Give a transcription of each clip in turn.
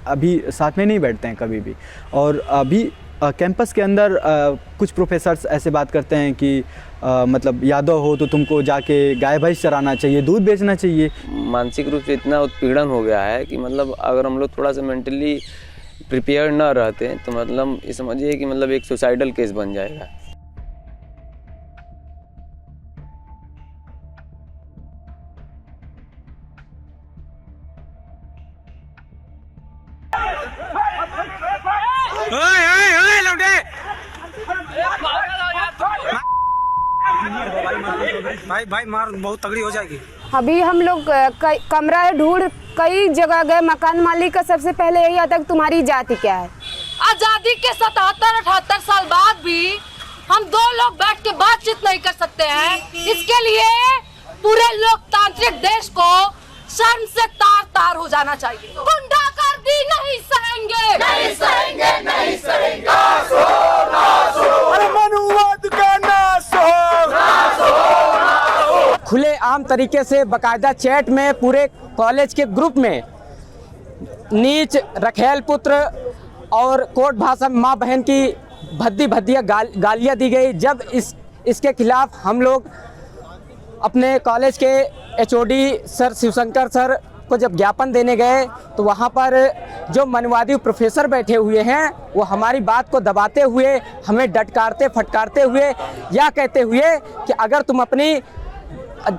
अभी साथ में नहीं बैठते हैं कभी भी। और अभी कैंपस के अंदर कुछ प्रोफेसर्स ऐसे बात करते हैं कि मतलब यादव हो तो तुमको जाके गाय भैंस चराना चाहिए, दूध बेचना चाहिए। मानसिक रूप से इतना उत्पीड़न हो गया है कि मतलब अगर हम लोग थोड़ा सा मेंटली प्रिपेयर ना रहते तो मतलब ये समझिए कि मतलब एक सुसाइडल केस बन जाएगा। भाई भाई मार बहुत तगड़ी हो जाएगी। अभी हम लोग कमरा ढूंढ कई जगह गए, मकान मालिक का सबसे पहले यही आता कि तुम्हारी जाति क्या है। आजादी के 77-78 साल बाद भी हम दो लोग बैठ के बातचीत नहीं कर सकते हैं। इसके लिए पूरे लोकतांत्रिक देश को शर्म से तार तार हो जाना चाहिए। गुंडागर्दी नहीं सहेंगे, नहीं सहेंगे, नहीं सहेंगे। नाश हो, नाश हो। अरे मनुवाद का नाश हो, नाश हो, नाश हो। खुले आम तरीके से बाकायदा चैट में पूरे कॉलेज के ग्रुप में नीच, रखेल पुत्र और कोट भाषा में माँ बहन की भद्दी भद्दिया गालियाँ दी गई। जब इसके खिलाफ हम लोग अपने कॉलेज के एचओडी सर शिवशंकर सर को जब ज्ञापन देने गए तो वहाँ पर जो मनवादी प्रोफेसर बैठे हुए हैं वो हमारी बात को दबाते हुए, हमें डटकारते फटकारते हुए, या कहते हुए कि अगर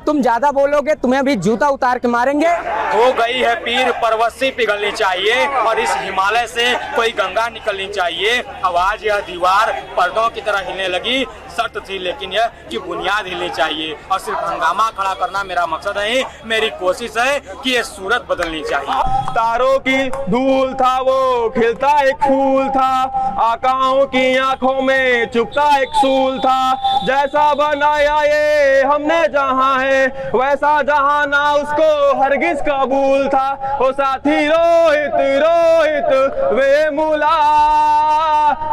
तुम ज़्यादा बोलोगे तुम्हें भी जूता उतार के मारेंगे। हो गई है पीर परवस्सी पिघलनी चाहिए और इस हिमालय से कोई गंगा निकलनी चाहिए। आवाज यह दीवार पर्दों की तरह हिलने लगी, शर्त थी लेकिन यह कि बुनियाद हिलनी चाहिए और सिर्फ हंगामा खड़ा करना मेरा मकसद नहीं, मेरी कोशिश है कि ये सूरत बदलनी चाहिए। तारों की धूल था वो, खिलता एक फूल था, आकाओं की आंखों में चुपता एक सूल था। जैसा बनाया ये हमने जहां है वैसा जहां ना उसको हरगिज कबूल था। ओ साथी रोहित रोहित वे मुला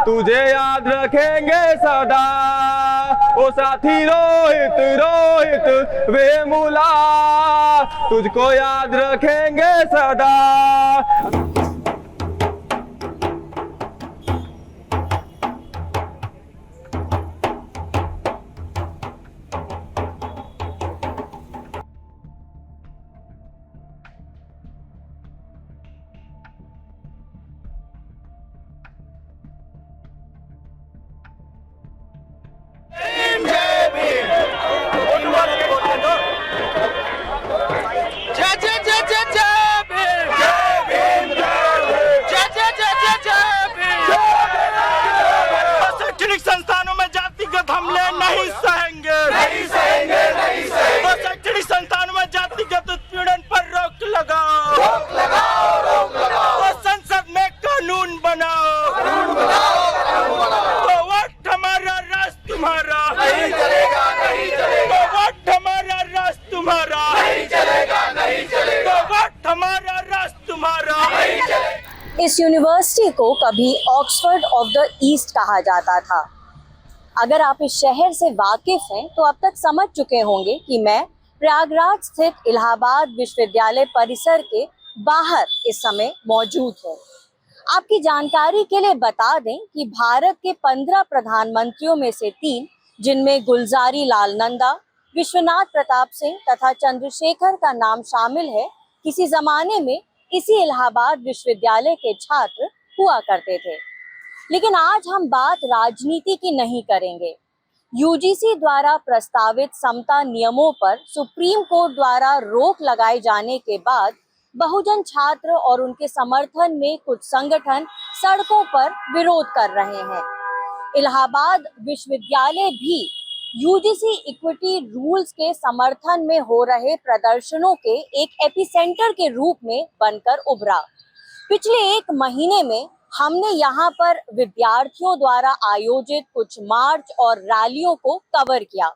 तुझे याद रखेंगे सदा। ओ साथी रोहित रोहित वे मुला तुझको याद रखेंगे सदा। संस्थानों में जातिगत हमले नहीं सहेंगे, नहीं सहेंगे, नहीं सहेंगे। शैक्षणिक संस्थानों में जातिगत उत्पीड़न पर रोक लगाओ, रोक लगाओ, रोक लगाओ। संसद में कानून बनाओ, कानून बनाओ, कानून बनाओ। तो वोट हमारा राष्ट्र तुम्हारा नहीं चलेगा, नहीं चलेगा। तो वोट हमारा राष्ट्र तुम्हारा नहीं चलेगा, नहीं चलेगा। तो वोट हमारा राष्ट्र तुम्हारा नहीं चलेगा। इस यूनिवर्सिटी को कभी ऑक्सफोर्ड ऑफ द ईस्ट कहा जाता था। अगर आप इस शहर से वाकिफ हैं तो अब तक समझ चुके होंगे कि मैं प्रयागराज स्थित इलाहाबाद विश्वविद्यालय परिसर के बाहर इस समय मौजूद हूँ। आपकी जानकारी के लिए बता दें कि भारत के 15 प्रधानमंत्रियों में से 3, जिनमें गुलजारी लाल नंदा, विश्वनाथ प्रताप सिंह तथा चंद्रशेखर का नाम शामिल है, किसी जमाने में इसी इलाहाबाद विश्वविद्यालय के छात्र हुआ करते थे। लेकिन आज हम बात राजनीति की नहीं करेंगे। यूजीसी द्वारा प्रस्तावित समता नियमों पर सुप्रीम कोर्ट द्वारा रोक लगाए जाने के बाद बहुजन छात्र और उनके समर्थन में कुछ संगठन सड़कों पर विरोध कर रहे हैं। इलाहाबाद विश्वविद्यालय भी यूजीसी इक्विटी रूल्स के समर्थन में हो रहे प्रदर्शनों के एक एपिसेंटर के रूप में बनकर उभरा। पिछले 1 महीने में हमने यहाँ पर विद्यार्थियों द्वारा आयोजित कुछ मार्च और रैलियों को कवर किया।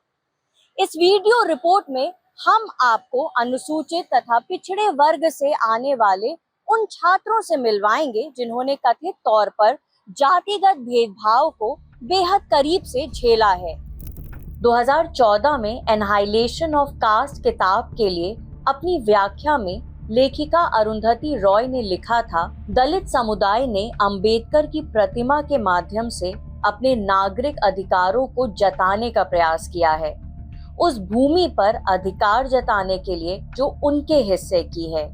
इस वीडियो रिपोर्ट में हम आपको अनुसूचित तथा पिछड़े वर्ग से आने वाले उन छात्रों से मिलवाएंगे जिन्होंने कथित तौर पर जातिगत भेदभाव को बेहद करीब से झेला है। 2014 में एनहाइलेशन ऑफ कास्ट किताब के लिए अपनी व्याख्या में लेखिका अरुंधति रॉय ने लिखा था, दलित समुदाय ने अंबेडकर की प्रतिमा के माध्यम से अपने नागरिक अधिकारों को जताने का प्रयास किया है, उस भूमि पर अधिकार जताने के लिए जो उनके हिस्से की है,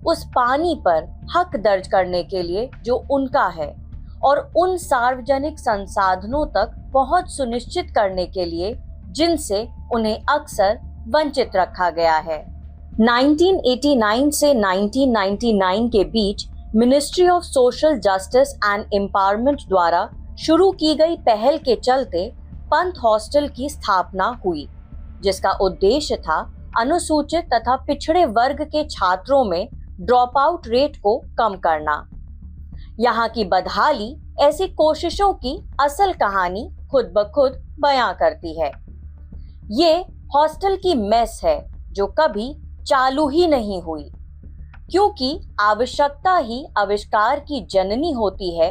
उस पानी पर हक दर्ज करने के लिए जो उनका है, और उन सार्वजनिक संसाधनों तक पहुंच सुनिश्चित करने के लिए जिनसे उन्हें अक्सर वंचित रखा गया है। 1989 से 1999 के बीच ministry of social justice and empowerment द्वारा शुरू की गई पहल के चलते पंथ हॉस्टल की स्थापना हुई, जिसका उद्देश्य था अनुसूचित तथा पिछड़े वर्ग के छात्रों में ड्रॉप आउट रेट को कम करना। यहाँ की बदहाली ऐसी कोशिशों की असल कहानी खुद ब खुद बयां करती है। ये हॉस्टल की मेस है जो कभी चालू ही नहीं हुई, क्योंकि आवश्यकता ही आविष्कार की जननी होती है।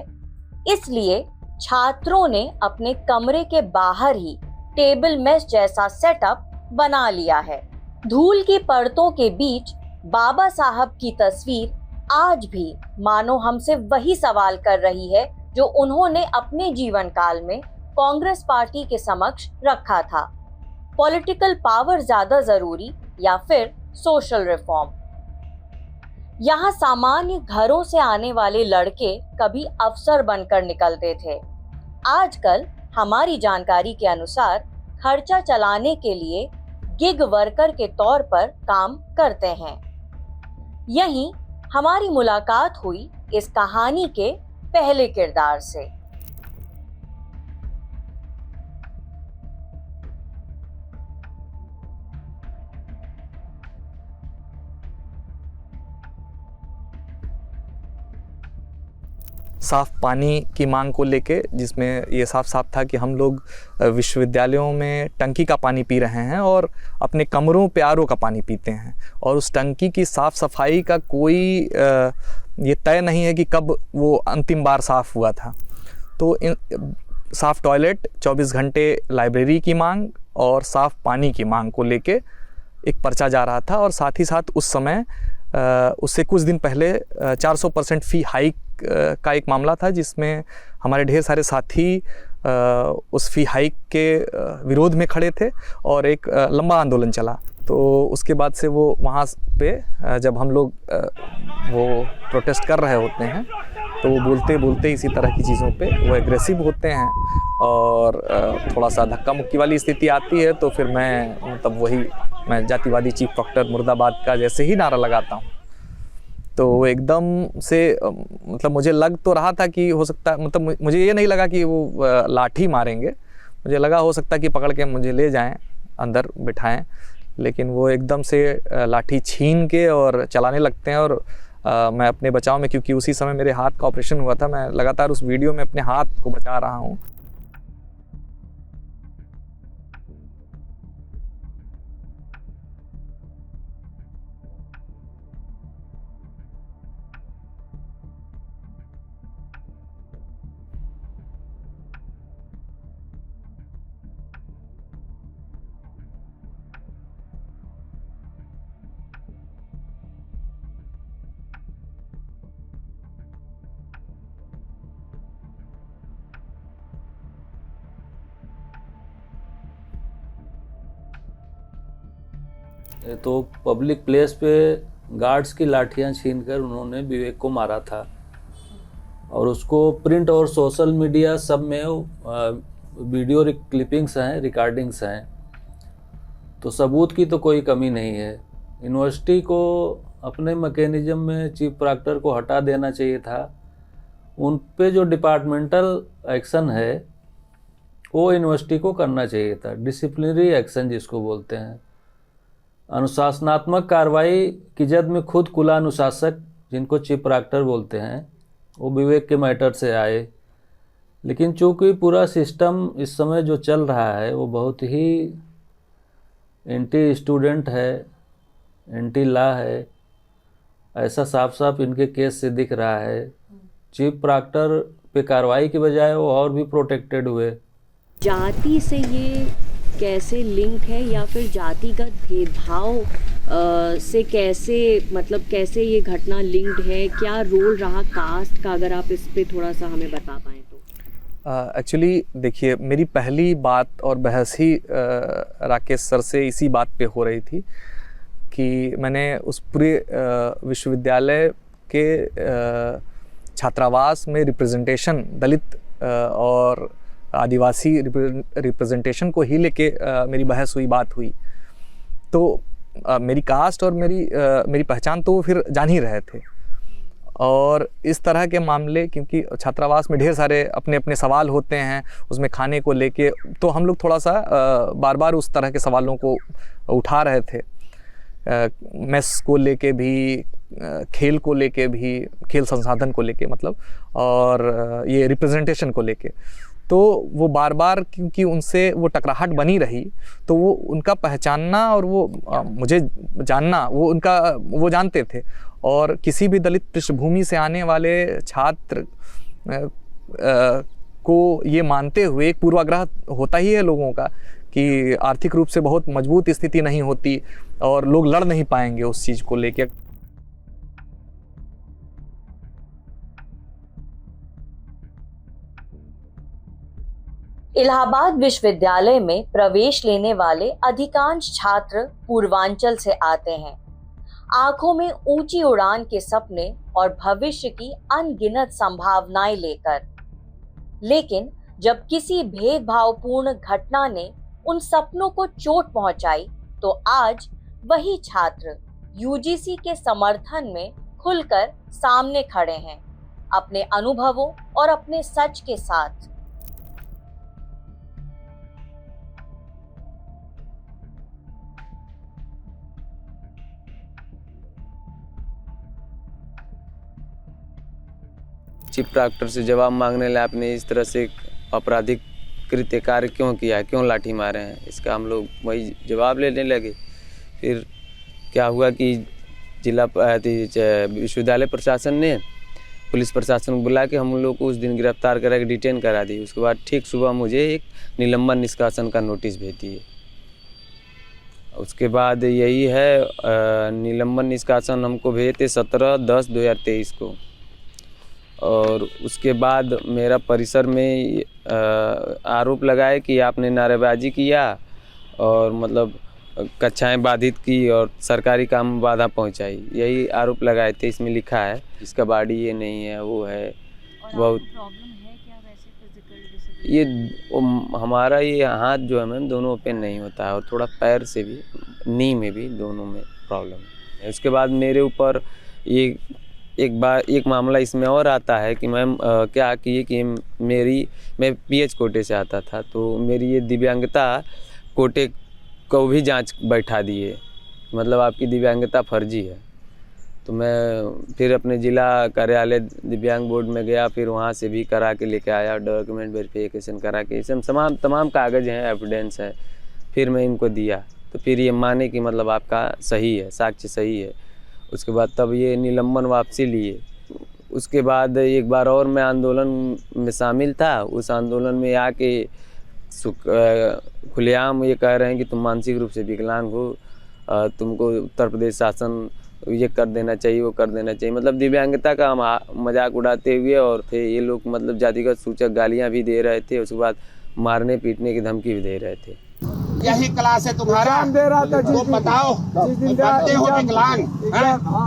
इसलिए छात्रों ने अपने कमरे के बाहर ही टेबल मेस जैसा सेटअप बना लिया है। धूल की परतों के बीच बाबा साहब की तस्वीर आज भी मानो हमसे वही सवाल कर रही है जो उन्होंने अपने जीवन काल में कांग्रेस पार्टी के समक्ष रखा था। पॉलिटिकल पावर ज्यादा जरूरी या फिर सोशल रिफॉर्म। यहाँ सामान्य घरों से आने वाले लड़के कभी अफसर बनकर निकलते थे। आजकल हमारी जानकारी के अनुसार खर्चा चलाने के लिए गिग वर्कर के तौर पर काम करते हैं। यहीं हमारी मुलाकात हुई इस कहानी के पहले किरदार से। साफ़ पानी की मांग को लेके, जिसमें ये साफ था कि हम लोग विश्वविद्यालयों में टंकी का पानी पी रहे हैं और अपने कमरों पे आरओ का पानी पीते हैं, और उस टंकी की साफ़ सफाई का कोई ये तय नहीं है कि कब वो अंतिम बार साफ़ हुआ था। तो साफ़ टॉयलेट, 24 घंटे लाइब्रेरी की मांग और साफ़ पानी की मांग को लेके एक पर्चा जा रहा था। और साथ ही साथ उस समय उससे कुछ दिन पहले 400% फ़ी हाइक का एक मामला था, जिसमें हमारे ढेर सारे साथी उस फ़ी हाइक के विरोध में खड़े थे और एक लंबा आंदोलन चला। तो उसके बाद से वो वहाँ पे जब हम लोग वो प्रोटेस्ट कर रहे होते हैं तो वो बोलते बोलते इसी तरह की चीज़ों पे वो एग्रेसिव होते हैं और थोड़ा सा धक्का मुक्की वाली स्थिति आती है। तो फिर मैं जातिवादी चीफ डॉक्टर मुर्दाबाद का जैसे ही नारा लगाता हूँ, तो वो एकदम से मतलब मुझे लग तो रहा था कि हो सकता, मतलब मुझे ये नहीं लगा कि वो लाठी मारेंगे, मुझे लगा हो सकता है कि पकड़ के मुझे ले जाएं, अंदर बिठाएं, लेकिन वो एकदम से लाठी छीन के और चलाने लगते हैं। और मैं अपने बचाव में, क्योंकि उसी समय मेरे हाथ का ऑपरेशन हुआ था, मैं लगातार उस वीडियो में अपने हाथ को बचा रहा हूँ। तो पब्लिक प्लेस पे गार्ड्स की लाठियां छीनकर उन्होंने विवेक को मारा था, और उसको प्रिंट और सोशल मीडिया सब में वीडियो क्लिपिंग्स हैं, रिकॉर्डिंग्स हैं। तो सबूत की तो कोई कमी नहीं है। यूनिवर्सिटी को अपने मैकेनिज्म में चीफ प्रॉक्टर को हटा देना चाहिए था। उन पे जो डिपार्टमेंटल एक्शन है वो यूनिवर्सिटी को करना चाहिए था, डिसिप्लिनरी एक्शन जिसको बोलते हैं। अनुशासनात्मक कार्रवाई की जद में खुद कुला अनुशासक, जिनको चीफ प्रॉक्टर बोलते हैं, वो विवेक के मैटर से आए। लेकिन चूंकि पूरा सिस्टम इस समय जो चल रहा है वो बहुत ही एंटी स्टूडेंट है, एंटी लॉ है, ऐसा साफ साफ इनके केस से दिख रहा है। चीफ प्रॉक्टर पे कार्रवाई की बजाय वो और भी प्रोटेक्टेड हुए। जाति से ये कैसे लिंक है या फिर जातिगत भेदभाव से कैसे मतलब कैसे ये घटना लिंक्ड है, क्या रोल रहा कास्ट का, अगर आप इस पे थोड़ा सा हमें बता पाएँ तो। एक्चुअली देखिए, मेरी पहली बात और बहस ही राकेश सर से इसी बात पे हो रही थी कि मैंने उस पूरे विश्वविद्यालय के छात्रावास में रिप्रेजेंटेशन, दलित और आदिवासी रिप्रेजेंटेशन को ही लेके मेरी बहस हुई, बात हुई। तो मेरी कास्ट और मेरी पहचान तो वो फिर जान ही रहे थे, और इस तरह के मामले, क्योंकि छात्रावास में ढेर सारे अपने अपने सवाल होते हैं उसमें खाने को लेके, तो हम लोग थोड़ा सा बार बार उस तरह के सवालों को उठा रहे थे, मेस को लेके भी, खेल को लेके भी, खेल संसाधन को लेके मतलब, और ये रिप्रेजेंटेशन को लेके। तो वो बार बार क्योंकि उनसे वो टकराहट बनी रही, तो वो उनका पहचानना और वो मुझे जानना, वो जानते थे। और किसी भी दलित पृष्ठभूमि से आने वाले छात्र को ये मानते हुए एक पूर्वाग्रह होता ही है लोगों का कि आर्थिक रूप से बहुत मजबूत स्थिति नहीं होती और लोग लड़ नहीं पाएंगे उस चीज़ को लेके। इलाहाबाद विश्वविद्यालय में प्रवेश लेने वाले अधिकांश छात्र पूर्वांचल से आते हैं। आंखों में ऊंची उड़ान के सपने और भविष्य की अनगिनत संभावनाएं लेकर, लेकिन जब किसी भेदभावपूर्ण घटना ने उन सपनों को चोट पहुंचाई, तो आज वही छात्र यूजीसी के समर्थन में खुलकर सामने खड़े हैं, अपने अनुभवों और अपने सच के साथ। चीफ डॉक्टर से जवाब मांगने लगे आपने इस तरह से आपराधिक कृत्य कार्य क्यों किया, क्यों लाठी मारे हैं, इसका हम लोग वही जवाब लेने लगे। फिर क्या हुआ कि जिला विश्वविद्यालय प्रशासन ने पुलिस प्रशासन को बुला के हम लोग को उस दिन गिरफ्तार करा के डिटेन करा दी। उसके बाद ठीक सुबह मुझे एक निलंबन निष्कासन का नोटिस भेज दिए। उसके बाद यही है निलंबन निष्कासन हमको भेजे थे 17/10/2023 को, और उसके बाद मेरा परिसर में आरोप लगाए कि आपने नारेबाजी किया और मतलब कक्षाएं बाधित की और सरकारी काम में बाधा पहुंचाई, यही आरोप लगाए थे। इसमें लिखा है, इसका बॉडी ये नहीं है, वो है। बहुत प्रॉब्लम है क्या वैसे फिजिकल ये हमारा ये हाथ जो है मैम दोनों ओपन नहीं होता है, और थोड़ा पैर से भी, नी में भी, दोनों में प्रॉब्लम है। उसके बाद मेरे ऊपर ये एक मामला इसमें और आता है कि मैम क्या किए कि मैं पीएच कोटे से आता था, तो मेरी ये दिव्यांगता कोटे को भी जांच बैठा दिए, मतलब आपकी दिव्यांगता फर्जी है। तो मैं फिर अपने जिला कार्यालय दिव्यांग बोर्ड में गया, फिर वहाँ से भी करा के लेके आया, डॉक्यूमेंट वेरिफिकेशन करा के, इसमें तमाम कागज़ हैं, एविडेंस है। फिर मैं इनको दिया, तो फिर ये माने कि मतलब आपका सही है, साक्ष्य सही है। उसके बाद तब ये निलंबन वापसी लिए। उसके बाद एक बार और मैं आंदोलन में शामिल था। उस आंदोलन में आके खुलेआम ये कह रहे हैं कि तुम मानसिक रूप से विकलांग हो, तुमको उत्तर प्रदेश शासन ये कर देना चाहिए, वो कर देना चाहिए, मतलब दिव्यांगता का मजाक उड़ाते हुए। और थे ये लोग मतलब जातिगत सूचक गालियाँ भी दे रहे थे, उसके बाद मारने पीटने की धमकी भी दे रहे थे। यही क्लास है तुम्हारा, तो बताओ करते हो विकलांग,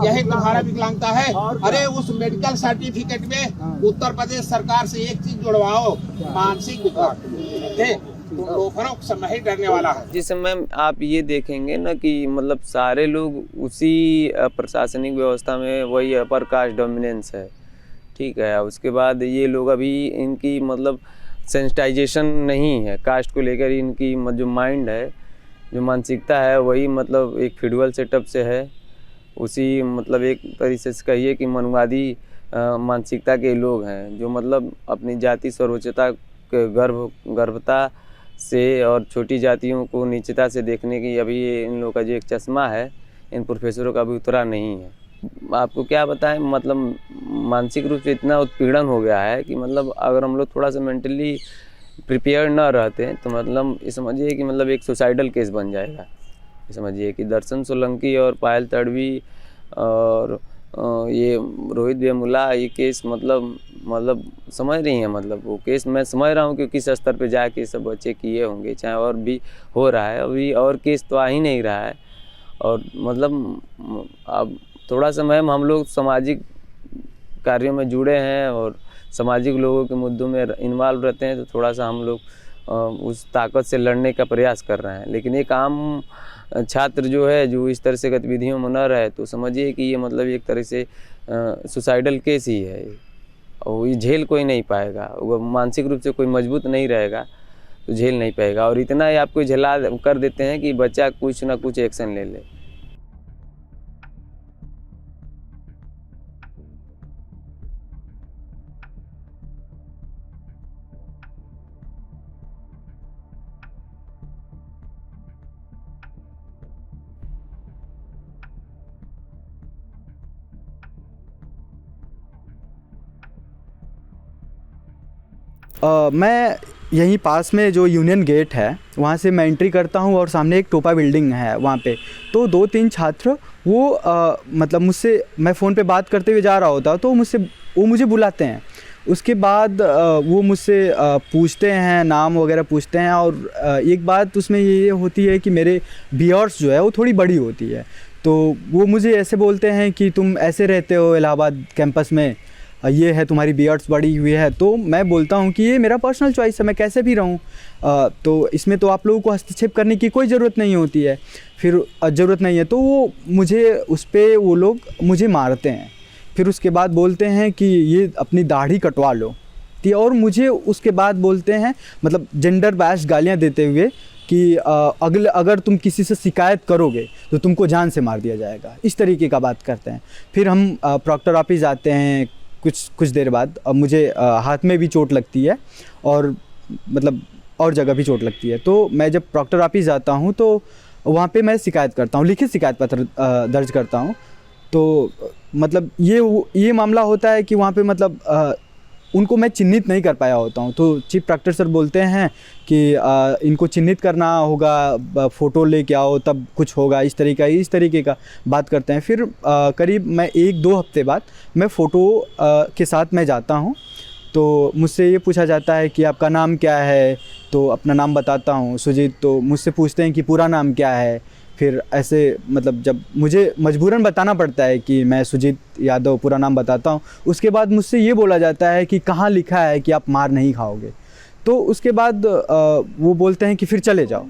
यही तुम्हारा विकलांगता है। अरे उस मेडिकल सर्टिफिकेट में उत्तर प्रदेश सरकार से एक चीज जुड़वाओ, मानसिक विकलांग, तुम लोगों से नहीं डरने वाला है। जिस समय आप ये देखेंगे ना कि मतलब सारे लोग उसी प्रशासनिक व्यवस्था में, वही अपर कास्ट डोमिनेंस है, ठीक है। उसके बाद ये लोग अभी इनकी मतलब सेंसिटाइजेशन नहीं है कास्ट को लेकर, इनकी जो माइंड है, जो मानसिकता है, वही मतलब एक फिडुअल सेटअप से है। उसी मतलब एक तरीके से कहिए कि मनुवादी मानसिकता के लोग हैं, जो मतलब अपनी जाति सर्वोच्चता के गर्भता से और छोटी जातियों को नीचता से देखने की अभी इन लोगों का जो एक चश्मा है, इन प्रोफेसरों का भी उतरा नहीं है। आपको क्या बताएं, मतलब मानसिक रूप से इतना उत्पीड़न हो गया है कि मतलब अगर हम लोग थोड़ा सा मेंटली प्रिपेयर न रहते हैं तो मतलब ये समझिए कि मतलब एक सुसाइडल केस बन जाएगा। समझिए कि दर्शन सोलंकी और पायल तड़वी और ये रोहित वेमुला ये केस मतलब समझ रही हैं, मतलब वो केस मैं समझ रहा हूँ कि किस स्तर पे जाके सब बच्चे किए होंगे, चाहे और भी हो रहा है, अभी और केस तो आ ही नहीं रहा है। और मतलब अब थोड़ा सा मैम हम लोग सामाजिक कार्यों में जुड़े हैं और सामाजिक लोगों के मुद्दों में इन्वॉल्व रहते हैं, तो थोड़ा सा हम लोग उस ताकत से लड़ने का प्रयास कर रहे हैं। लेकिन एक आम छात्र जो है जो इस तरह से गतिविधियों में न रहे तो समझिए कि ये मतलब एक तरह से सुसाइडल केस ही है और ये झेल कोई नहीं पाएगा, वो मानसिक रूप से कोई मजबूत नहीं रहेगा तो झेल नहीं पाएगा। और इतना ही आपको झेला कर देते हैं कि बच्चा कुछ ना कुछ एक्शन ले ले। मैं यहीं पास में जो यूनियन गेट है वहाँ से मैं एंट्री करता हूँ और सामने एक टोपा बिल्डिंग है वहाँ पे, तो 2-3 छात्र वो मतलब मुझसे मैं फ़ोन पे बात करते हुए जा रहा होता तो वो मुझे बुलाते हैं। उसके बाद वो मुझसे पूछते हैं, नाम वगैरह पूछते हैं। और एक बात उसमें ये होती है कि मेरे बियर्ड्स जो है वो थोड़ी बड़ी होती है, तो वो मुझे ऐसे बोलते हैं कि तुम ऐसे रहते हो इलाहाबाद कैंपस में, ये है तुम्हारी बियर्ड्स बड़ी हुई है। तो मैं बोलता हूँ कि ये मेरा पर्सनल चॉइस है, मैं कैसे भी रहूँ, तो इसमें तो आप लोगों को हस्तक्षेप करने की कोई ज़रूरत नहीं होती है। फिर ज़रूरत नहीं है तो वो मुझे उस पर वो लोग मुझे मारते हैं। फिर उसके बाद बोलते हैं कि ये अपनी दाढ़ी कटवा लो, और मुझे उसके बाद बोलते हैं मतलब जेंडर बैश गालियाँ देते हुए कि अगर तुम किसी से शिकायत करोगे तो तुमको जान से मार दिया जाएगा, इस तरीके का बात करते हैं। फिर हम प्रॉक्टर ऑफिस जाते हैं। कुछ देर बाद अब मुझे हाथ में भी चोट लगती है और मतलब और जगह भी चोट लगती है। तो मैं जब प्रॉक्टर ऑफिस जाता हूँ तो वहाँ पे मैं शिकायत करता हूँ, लिखित शिकायत पत्र दर्ज करता हूँ। तो मतलब ये मामला होता है कि वहाँ पे मतलब उनको मैं चिन्हित नहीं कर पाया होता हूँ। तो चीफ प्रॉक्टर सर बोलते हैं कि इनको चिन्हित करना होगा, फ़ोटो लेके आओ तब कुछ होगा, इस तरीके का बात करते हैं। फिर करीब मैं 1-2 हफ्ते बाद मैं फ़ोटो के साथ मैं जाता हूँ। तो मुझसे ये पूछा जाता है कि आपका नाम क्या है, तो अपना नाम बताता हूँ सुजीत। तो मुझसे पूछते हैं कि पूरा नाम क्या है। फिर ऐसे मतलब जब मुझे मजबूरन बताना पड़ता है कि मैं सुजीत यादव पूरा नाम बताता हूँ, उसके बाद मुझसे ये बोला जाता है कि कहाँ लिखा है कि आप मार नहीं खाओगे। तो उसके बाद वो बोलते हैं कि फिर चले जाओ।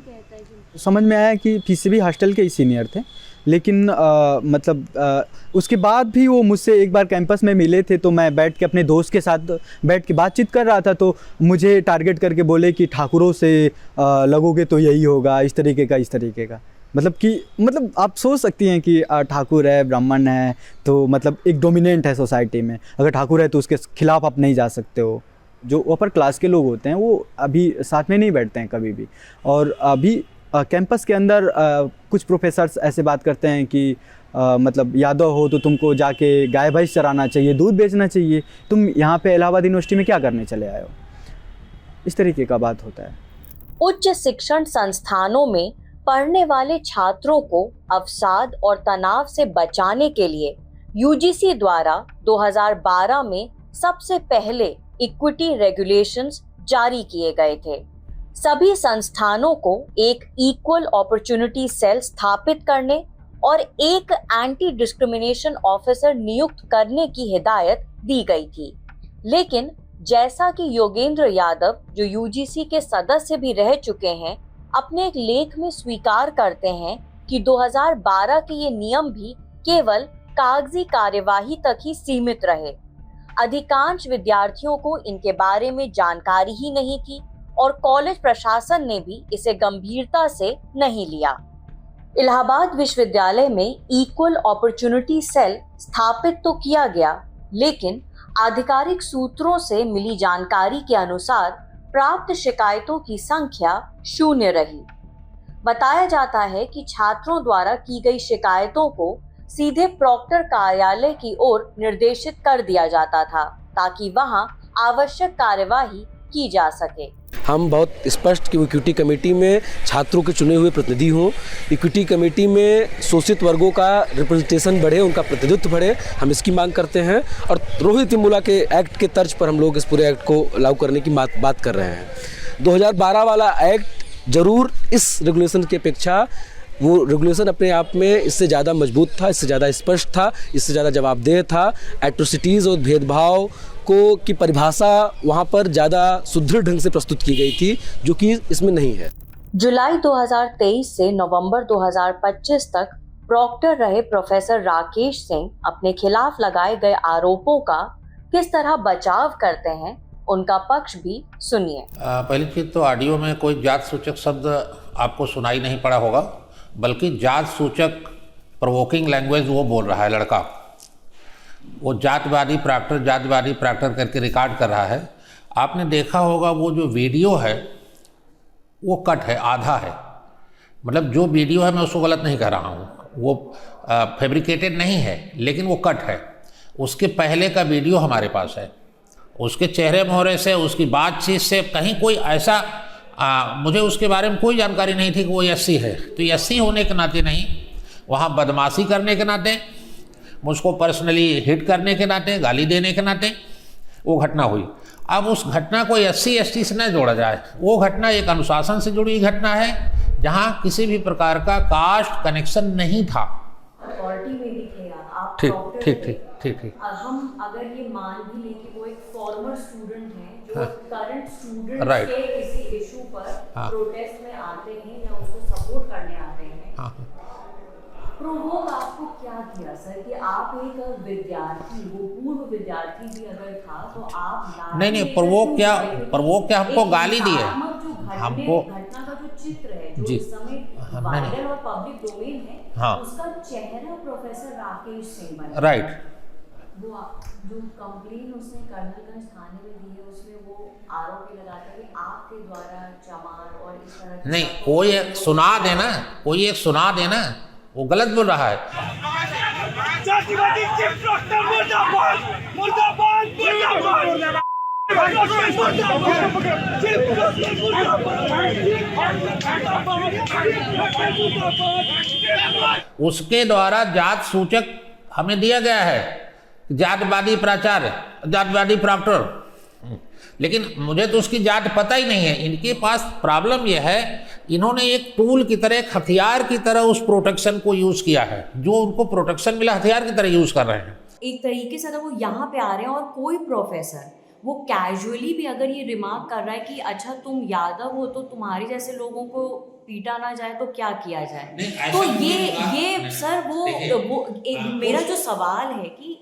समझ में आया कि पीसीबी हॉस्टल के ही सीनियर थे, लेकिन मतलब उसके बाद भी वो मुझसे एक बार कैंपस में मिले थे। तो मैं बैठ के अपने दोस्त के साथ बैठ के बातचीत कर रहा था, तो मुझे टारगेट करके बोले कि ठाकुरों से लगोगे तो यही होगा, इस तरीके का। मतलब आप सोच सकती हैं कि ठाकुर है, ब्राह्मण है, तो मतलब एक डोमिनेंट है सोसाइटी में। अगर ठाकुर है तो उसके खिलाफ आप नहीं जा सकते हो। जो अपर क्लास के लोग होते हैं वो अभी साथ में नहीं बैठते हैं कभी भी। और अभी कैंपस के अंदर कुछ प्रोफेसर्स ऐसे बात करते हैं कि मतलब यादव हो तो तुमको जाके गाय भैंस चराना चाहिए, दूध बेचना चाहिए, तुम यहाँ पे इलाहाबाद यूनिवर्सिटी में क्या करने चले आए हो, इस तरीके का बात होता है। उच्च शिक्षण संस्थानों में पढ़ने वाले छात्रों को अवसाद और तनाव से बचाने के लिए यूजीसी द्वारा 2012 में सबसे पहले इक्विटी रेगुलेशंस जारी किए गए थे। सभी संस्थानों को एक इक्वल अपॉर्चुनिटी सेल स्थापित करने और एक एंटी डिस्क्रिमिनेशन ऑफिसर नियुक्त करने की हिदायत दी गई थी। लेकिन जैसा कि योगेंद्र यादव, जो यूजीसी के सदस्य भी रह चुके हैं, अपने एक लेख में स्वीकार करते हैं कि 2012 के ये नियम भी केवल कागजी कार्यवाही तक ही सीमित रहे। अधिकांश विद्यार्थियों को इनके बारे में जानकारी ही नहीं थी और कॉलेज प्रशासन ने भी इसे गंभीरता से नहीं लिया। इलाहाबाद विश्वविद्यालय में इक्वल अपॉर्चुनिटी सेल स्थापित तो किया गया, लेकिन आधिकारिक सूत्रों से मिली जानकारी के अनुसार प्राप्त शिकायतों की संख्या 0 रही। बताया जाता है कि छात्रों द्वारा की गई शिकायतों को सीधे प्रॉक्टर कार्यालय की ओर निर्देशित कर दिया जाता था ताकि वहां आवश्यक कार्यवाही की जा सके। हम बहुत स्पष्ट कि इक्विटी कमेटी में छात्रों के चुने हुए प्रतिनिधि हों, इक्विटी कमेटी में शोषित वर्गों का रिप्रेजेंटेशन बढ़े, उनका प्रतिनिधित्व बढ़े, हम इसकी मांग करते हैं। और रोहित तिमुला के एक्ट के तर्ज पर हम लोग इस पूरे एक्ट को लागू करने की बात कर रहे हैं। 2012 वाला एक्ट ज़रूर इस रेगुलेशन की अपेक्षा, वो रेगुलेशन अपने आप में इससे ज़्यादा मजबूत था, इससे ज़्यादा स्पष्ट था, इससे ज़्यादा जवाबदेह था। एट्रोसिटीज़ और भेदभाव को की परिभाषा वहाँ पर ज़्यादा सुदृढ़ ढंग से प्रस्तुत की गई थी, जो कि इसमें नहीं है। जुलाई 2023 से नवंबर 2025 तक प्रॉक्टर रहे प्रोफेसर राकेश सिंह अपने खिलाफ लगाए गए आरोपों का किस तरह बचाव करते हैं, उनका पक्ष भी सुनिए। पहली चीज़ तो ऑडियो में कोई जात सूचक शब्द आपको सुनाई नहीं पड़ा होगा, बल्कि जात सूचक प्रोवोकिंग लैंग्वेज वो बोल रहा है लड़का। वो जातवादी प्रॉक्टर करके रिकॉर्ड कर रहा है। आपने देखा होगा वो जो वीडियो है वो कट है, आधा है। मतलब जो वीडियो है, मैं उसको गलत नहीं कह रहा हूँ, वो फैब्रिकेटेड नहीं है, लेकिन वो कट है। उसके पहले का वीडियो हमारे पास है। उसके चेहरे मोहरे से, उसकी बातचीत से कहीं कोई ऐसा मुझे उसके बारे में कोई जानकारी नहीं थी कि वो एससी है। तो एससी होने के नाते नहीं, वहाँ बदमाशी करने के नाते, मुझको पर्सनली हिट करने के नाते, गाली देने के नाते वो घटना हुई। अब उस घटना को एससी एसटी से न जोड़ा जाए। वो घटना एक अनुशासन से जुड़ी घटना है, जहाँ किसी भी प्रकार का कास्ट कनेक्शन नहीं था। ठीक। हम अगर ये मान भी लें कि वो एक फॉर्मर स्टूडेंट हैं जो करंट स्टूडेंट राइट के किसी इशू पर प्रोटेस्ट में आते हैं या उसको सपोर्ट करने आते हैं, प्रोवोक आपको क्या किया सर कि आप एक विद्यार्थी, वो पूर्व विद्यार्थी भी अगर था तो आप नहीं, प्रोवोक क्या हमको गाली दी है, हमको घटना का जो चित्र है जो इस समय वायरल और पब्लिक डोमेन है, उसका चेहरा प्रोफेसर राकेश सिंह बना। राइट। वो जो कंप्लेन उसने कर्नलगंज थाने में दी है, उसमें वो आरोप लगाता है कि आपके द्वारा चमार और इस तरह नहीं, कोई एक सुना देना, वो गलत बोल रहा है। उसके द्वारा जात सूचक हमें दिया गया है, जातवादी प्रॉक्टर, लेकिन मुझे तो उसकी जात पता ही नहीं है। इनके पास प्रॉब्लम यह है, इन्होंने एक टूल की तरह, एक हथियार की तरह उस प्रोटेक्शन को यूज़ किया है। जो उनको प्रोटेक्शन मिला, हथियार की तरह यूज़ कर रहे हैं। एक तरीके से अगर वो यहाँ पे आ रहे हैं और कोई प्रोफेसर वो कैजुअली भी अगर ये रिमार्क कर रहा है कि अच्छा तुम यादव हो तो तुम्हारे जैसे लोगों को पीटा ना जाए तो क्या किया जाए, तो ये सर वो एक मेरा जो सवाल है कि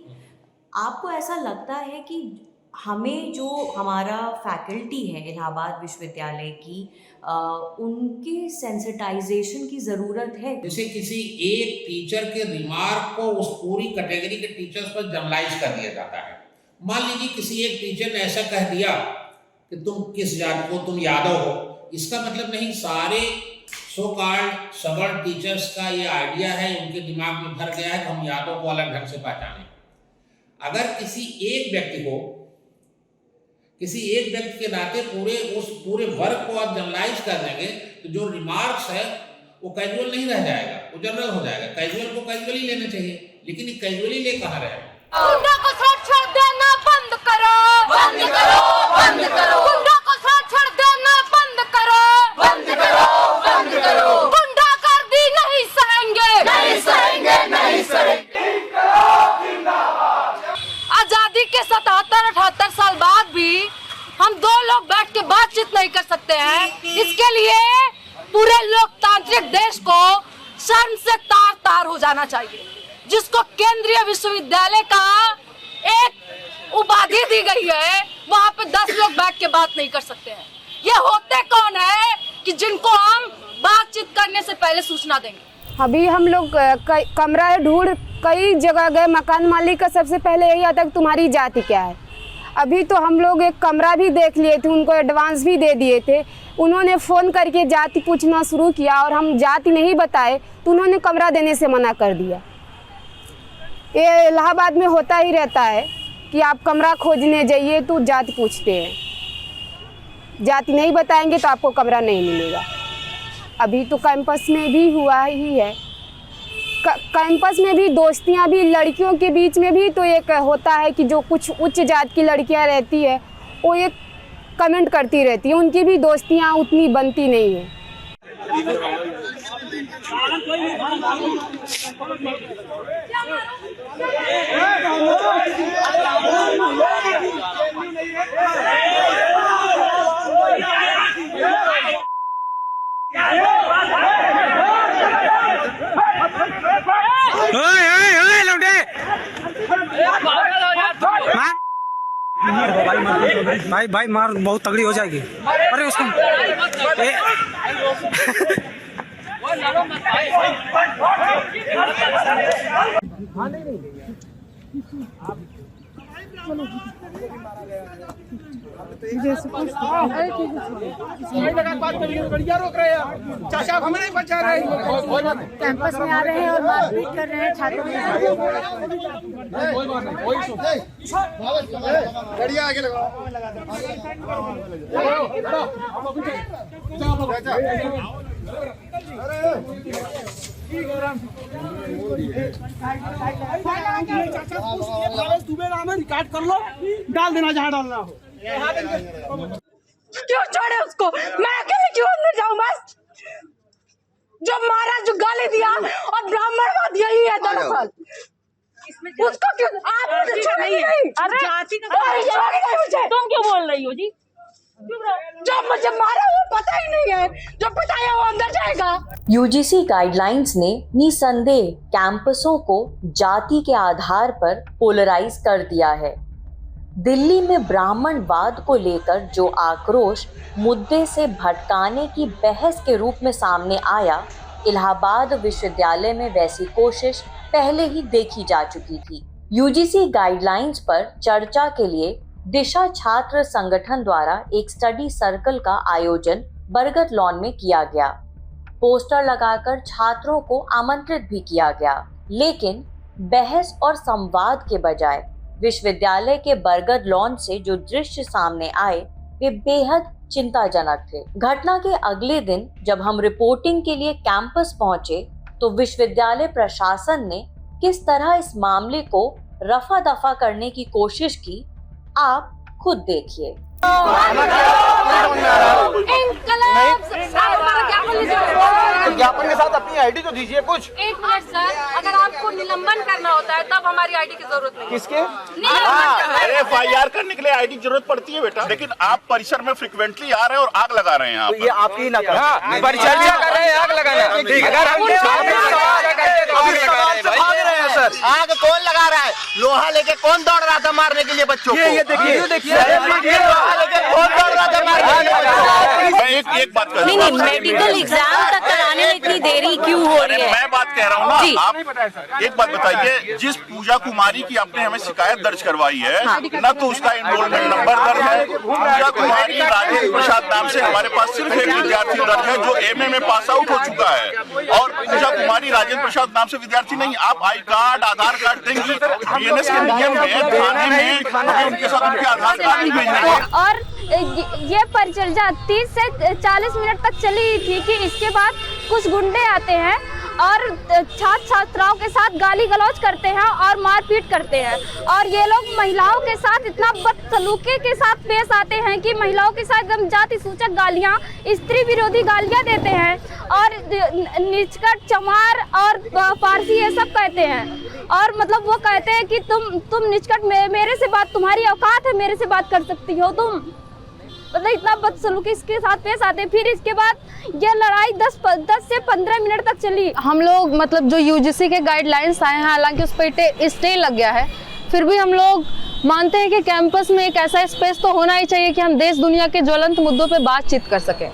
आपको ऐसा लगता है कि हमें जो हमारा फैकल्टी है इलाहाबाद विश्वविद्यालय की, उनके सेंसिटाइजेशन की ज़रूरत है? जैसे किसी एक टीचर के रिमार्क को उस पूरी कैटेगरी के टीचर्स पर जनरलाइज कर दिया जाता है। मान लीजिए किसी एक टीचर ने ऐसा कह दिया कि तुम किस जात को, तुम यादव हो, इसका मतलब नहीं सारे सो कॉल्ड सवर्ड टीचर्स का ये आइडिया है, उनके दिमाग में भर गया है कि हम यादव को अलग ढंग से पहचानें। अगर किसी एक व्यक्ति के नाते पूरे वर्ग को आप जनरलाइज कर देंगे तो जो रिमार्क्स है वो कैजुअल नहीं रह जाएगा, वो जनरल हो जाएगा। कैजुअल को कैजुअली लेना चाहिए, लेकिन ये कैजुअली ले कहाँ रहे हैं? गुंडा को छोड़ देना बंद करो, बंद करो, बंद करो। गुंडा को छोड़ देना बंद करो, बंद करो, बंद करो। गुंडागर्दी नहीं सहेंगे, नहीं सहेंगे, नहीं सहेंगे। आजादी के 77-78 साल बाद भी हम दो लोग बैठ के बातचीत नहीं कर सकते हैं। इसके लिए पूरे लोकतांत्रिक देश को शर्म से तार तार हो जाना चाहिए। जिसको केंद्रीय विश्वविद्यालय का एक उपाधि दी गई है, वहाँ पे 10 लोग बैठ के बात नहीं कर सकते हैं। ये होते कौन है कि जिनको हम बातचीत करने से पहले सूचना देंगे? अभी हम लोग कमरा ढूंढ कई जगह गए, मकान मालिक का सबसे पहले यही आता कि तुम्हारी जाति क्या है। अभी तो हम लोग एक कमरा भी देख लिए थे, उनको एडवांस भी दे दिए थे। उन्होंने फ़ोन करके जाति पूछना शुरू किया और हम जाति नहीं बताए तो उन्होंने कमरा देने से मना कर दिया। ये इलाहाबाद में होता ही रहता है कि आप कमरा खोजने जाइए तो जाति पूछते हैं। जाति नहीं बताएंगे तो आपको कमरा नहीं मिलेगा। अभी तो कैंपस में भी हुआ ही है, कैंपस में भी दोस्तियां भी लड़कियों के बीच में भी तो एक होता है कि जो कुछ उच्च जात की लड़कियां रहती है वो एक कमेंट करती रहती है, उनकी भी दोस्तियां उतनी बनती नहीं है। भाई भाई मार बहुत तगड़ी हो जाएगी। अरे उसको चाचा हमें नहीं बचा रहे, कैंपस में आ रहे हैं और मारपीट कर रहे हैं छात्रों के रिकॉर्ड कर लो, डाल देना जहाँ डालना हो। क्यों छोड़े उसको? मैं अकेले क्यों अंदर जाऊं? बस जो मारा, जो गाली दिया और ब्राह्मणवाद यही है दरअसल। उसको क्यों आप मुझे छोड़ नहीं? अरे जाति का मुझे तुम क्यों बोल रही हो जी? जो मुझे मारा वो पता ही नहीं है, जो पता है वो अंदर जाएगा। यूजीसी गाइडलाइंस ने निसंदेह कैंपसों को जाति के आधार पर पोलराइज कर दिया है। दिल्ली में ब्राह्मणवाद को लेकर जो आक्रोश मुद्दे से भटकाने की बहस के रूप में सामने आया, इलाहाबाद विश्वविद्यालय में वैसी कोशिश पहले ही देखी जा चुकी थी। यूजीसी गाइडलाइंस पर चर्चा के लिए दिशा छात्र संगठन द्वारा एक स्टडी सर्कल का आयोजन बरगद लॉन में किया गया। पोस्टर लगाकर छात्रों को आमंत्रित भी किया गया, लेकिन बहस और संवाद के बजाय विश्वविद्यालय के बरगद लॉन से जो दृश्य सामने आए वे बेहद चिंताजनक थे। घटना के अगले दिन जब हम रिपोर्टिंग के लिए कैंपस पहुंचे तो विश्वविद्यालय प्रशासन ने किस तरह इस मामले को रफा दफा करने की कोशिश की, आप खुद देखिए। ज्ञापन के साथ अपनी आईडी तो दीजिए कुछ। एक मिनट सर, अगर आपको निलंबन करना होता है तब हमारी आईडी की जरूरत नहीं। किसके? FIR करने के लिए आईडी जरूरत पड़ती है बेटा, लेकिन आप परिसर में फ्रिक्वेंटली आ रहे हैं और आग लगा रहे हैं। तो ये आपकी ही नकल। परिचर्या कर रहे हैं, आग लगाना। अगर हम सर, आग कौन लगा रहा है? लोहा लेके कौन दौड़ रहा था मारने के लिए बच्चों को? ये देखिए, लोहा लेके कौन दौड़ रहा था मारने के लिए? मैं एक बात कर नहीं, मेडिकल एग्जाम तक कराने में इतनी देरी क्यों हो रही है? मैं बात कह रहा हूँ ना, आप एक बात बताइए, जिस पूजा कुमारी की आपने हमें शिकायत दर्ज करवाई है, न तो उसका एनरोलमेंट नंबर दर्ज है। पूजा कुमारी राजेंद्र प्रसाद नाम से हमारे पास सिर्फ एक विद्यार्थी दर्ज है जो MA में पास आउट हो चुका है, और पूजा कुमारी राजेंद्र प्रसाद नाम से विद्यार्थी नहीं। आप आई कार्ड, आधार कार्ड देंगी, BNS के नियम में थाने में हमें उनके साथ उनके आधार कार्ड भी भेजने हैं। और ये परिचर्या 30 से 40 मिनट तक चली थी कि इसके बाद कुछ गुंडे आते हैं और छात्र छात्राओं के साथ गाली गलौज करते हैं और मारपीट करते हैं, और ये लोग महिलाओं के साथ इतना बदसलूकी के साथ पेश आते हैं कि महिलाओं के साथ एकदम जाति सूचक गालियां, स्त्री विरोधी गालियां देते हैं और निचकट, चमार और पारसी ये सब कहते हैं। और मतलब वो कहते हैं कि तुम निचकट, मेरे से बात, तुम्हारी औकात है मेरे से बात कर सकती हो तुम, मतलब इतना बदसलूकी इसके साथ पेश आते। फिर इसके बाद ये लड़ाई 10 से 15 मिनट तक चली। हम लोग मतलब जो यूजीसी के गाइडलाइंस आए हैं, हालांकि उस पर स्टे लग गया है, फिर भी हम लोग मानते हैं कि कैंपस में एक ऐसा स्पेस तो होना ही चाहिए कि हम देश दुनिया के ज्वलंत मुद्दों पे बातचीत कर सकें।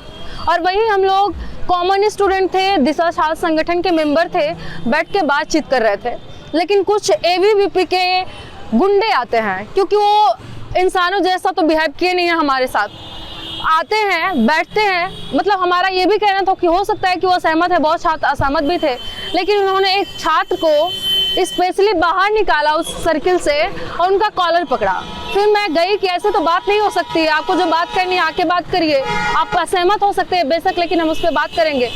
और वही हम लोग कॉमन स्टूडेंट थे, दिशा छात्र संगठन के मेंबर थे, बैठ के बातचीत कर रहे थे, लेकिन कुछ ABVP के गुंडे आते हैं, क्योंकि वो इंसानों जैसा तो बिहेव किए नहीं है हमारे साथ, आते हैं, बैठते हैं। मतलब हमारा ये भी कहना था कि हो सकता है कि वो असहमत है, बहुत छात्र असहमत भी थे, लेकिन उन्होंने एक छात्र को स्पेशली बाहर निकाला उस सर्किल से और उनका कॉलर पकड़ा। फिर मैं गई कि ऐसे तो बात नहीं हो सकती है, आपको जो बात करनी है आके बात करिए, आप असहमत हो सकते हैं बेशक, लेकिन हम उस पर बात करेंगे।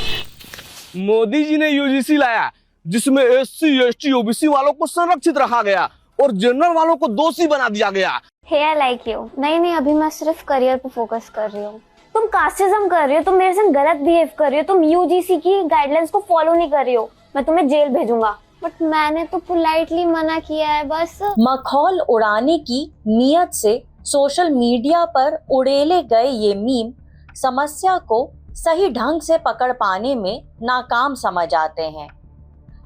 मोदी जी ने यूजीसी लाया जिसमें SC ST OBC वालों को संरक्षित रखा गया और जनरल वालों को दोषी बना दिया गया। Hey, I like you। नहीं अभी मैं सिर्फ करियर पे फोकस कर रही हूँ। तुम कास्टिज्म कर रही हो, तुम मेरे साथ गलत बिहेव कर रही हो, तुम यूजीसी की गाइडलाइंस को फॉलो नहीं कर रही हो, मैं तुम्हें जेल भेजूंगा। बट मैंने तो पोलाइटली मना किया है बस। मखौल उड़ाने की नीयत से सोशल मीडिया पर उड़ेले गए ये मीम समस्या को सही ढंग से पकड़ पाने में नाकाम समझ आते हैं।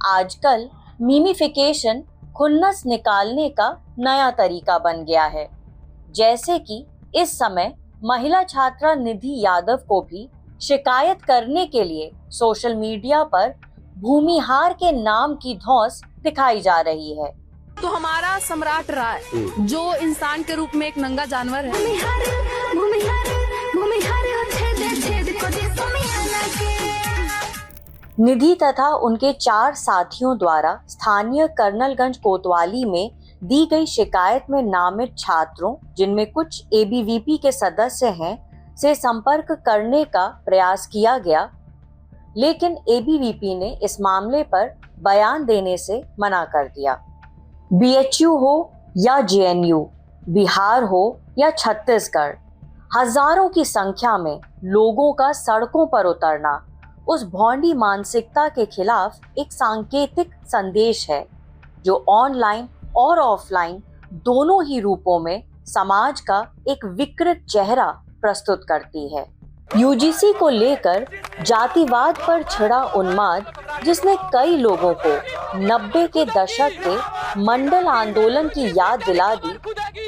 आजकल मीमिफिकेशन खुन्नस निकालने का नया तरीका बन गया है। जैसे कि इस समय महिला छात्रा निधि यादव को भी शिकायत करने के लिए सोशल मीडिया पर भूमिहार के नाम की धौंस दिखाई जा रही है। तो हमारा सम्राट राय जो इंसान के रूप में एक नंगा जानवर है, निधि तथा उनके 4 साथियों द्वारा स्थानीय कर्नलगंज कोतवाली में दी गई शिकायत में नामित छात्रों, जिनमें कुछ ABVP के सदस्य हैं, से संपर्क करने का प्रयास किया गया, लेकिन ABVP ने इस मामले पर बयान देने से मना कर दिया। BHU हो या JNU, बिहार हो या छत्तीसगढ़, हजारों की संख्या में लोगों का सड़कों पर उतरना उस भौंडी मानसिकता के खिलाफ एक सांकेतिक संदेश है, जो ऑनलाइन और ऑफलाइन दोनों ही रूपों में समाज का एक विकृत चेहरा प्रस्तुत करती है। UGC को लेकर जातिवाद पर छिड़ा उन्माद, जिसने कई लोगों को 90 के दशक के मंडल आंदोलन की याद दिला दी,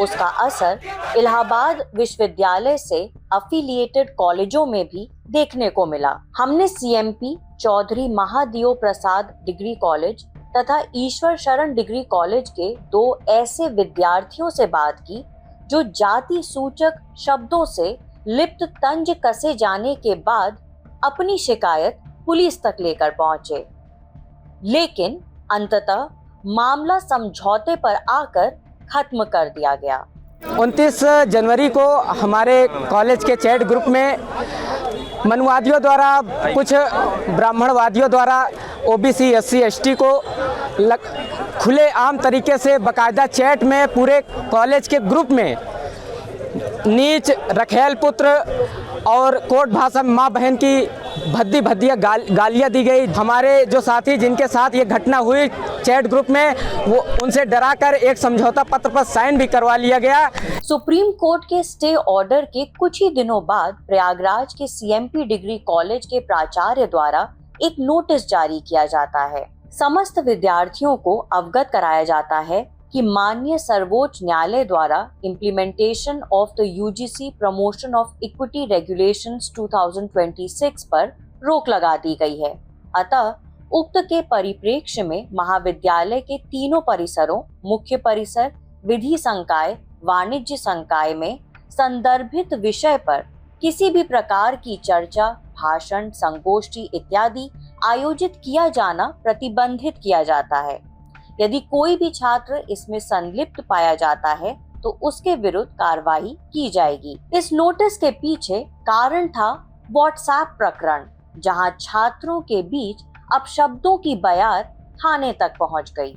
उसका असर इलाहाबाद विश्वविद्यालय से अफिलिएटेड कॉलेजों में भी देखने को मिला। हमने CMP Chaudhary Mahadev Prasad degree college तथा ईश्वर शरण डिग्री कॉलेज के 2 ऐसे विद्यार्थियों से बात की जो जाति सूचक शब्दों से लिप्त तंज कसे जाने के बाद अपनी शिकायत पुलिस तक लेकर पहुंचे, लेकिन अंततः मामला समझौते पर आकर खत्म कर दिया गया। 29 जनवरी को हमारे कॉलेज के चैट ग्रुप में मनुवादियों द्वारा, कुछ ब्राह्मणवादियों द्वारा OBC SC ST को खुले आम तरीके से बाकायदा चैट में पूरे कॉलेज के ग्रुप में नीच, रखेल पुत्र और कोट भाषा में माँ बहन की भद्दी भद्दिया गालियाँ दी गई। हमारे जो साथी जिनके साथ ये घटना हुई चैट ग्रुप में, वो उनसे डराकर एक समझौता पत्र पर साइन भी करवा लिया गया। सुप्रीम कोर्ट के स्टे ऑर्डर के कुछ ही दिनों बाद प्रयागराज के CMP डिग्री कॉलेज के प्राचार्य द्वारा एक नोटिस जारी किया जाता है। समस्त विद्यार्थियों को अवगत कराया जाता है कि माननीय सर्वोच्च न्यायालय द्वारा implementation of the UGC promotion of equity regulations 2026 पर रोक लगा दी गई है। अतः उक्त के परिप्रेक्ष्य में महाविद्यालय के तीनों परिसरों, मुख्य परिसर, विधि संकाय, वाणिज्य संकाय में संदर्भित विषय पर किसी भी प्रकार की चर्चा, भाषण, संगोष्ठी इत्यादि आयोजित किया जाना प्रतिबंधित किया जाता है। यदि कोई भी छात्र इसमें संलिप्त पाया जाता है तो उसके विरुद्ध कार्रवाई की जाएगी। इस नोटिस के पीछे कारण था व्हाट्सएप प्रकरण, जहां छात्रों के बीच अपशब्दों की बयार थाने तक पहुंच गई।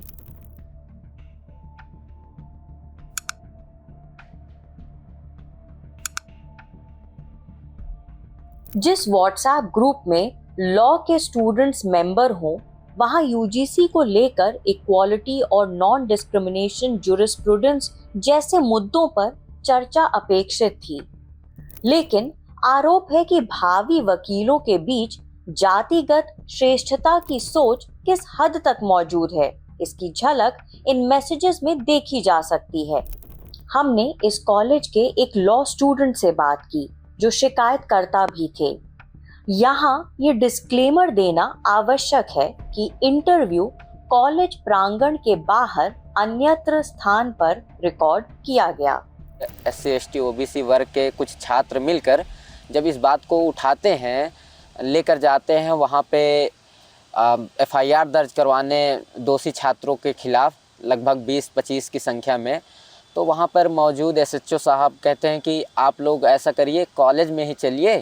जिस व्हाट्सएप ग्रुप में लॉ के स्टूडेंट्स मेंबर हों, वहां UGC को लेकर इक्वालिटी और नॉन डिस्क्रिमिनेशन ज्यूरिस्प्रूडेंस जैसे मुद्दों पर चर्चा अपेक्षित थी, लेकिन आरोप है कि भावी वकीलों के बीच जातिगत श्रेष्ठता की सोच किस हद तक मौजूद है, इसकी झलक इन मैसेजेस में देखी जा सकती है। हमने इस कॉलेज के एक लॉ स्टूडेंट से बात की जो शिकायतकर्ता भी थे। यहाँ ये डिस्क्लेमर देना आवश्यक है कि इंटरव्यू कॉलेज प्रांगण के बाहर अन्यत्र स्थान पर रिकॉर्ड किया गया। SC ST OBC वर्ग के कुछ छात्र मिलकर जब इस बात को उठाते हैं, लेकर जाते हैं वहाँ पे FIR दर्ज करवाने दोषी छात्रों के खिलाफ लगभग 20-25 की संख्या में। तो वहाँ पर मौजूद SHO साहब कहते हैं कि आप लोग ऐसा करिए, कॉलेज में ही चलिए,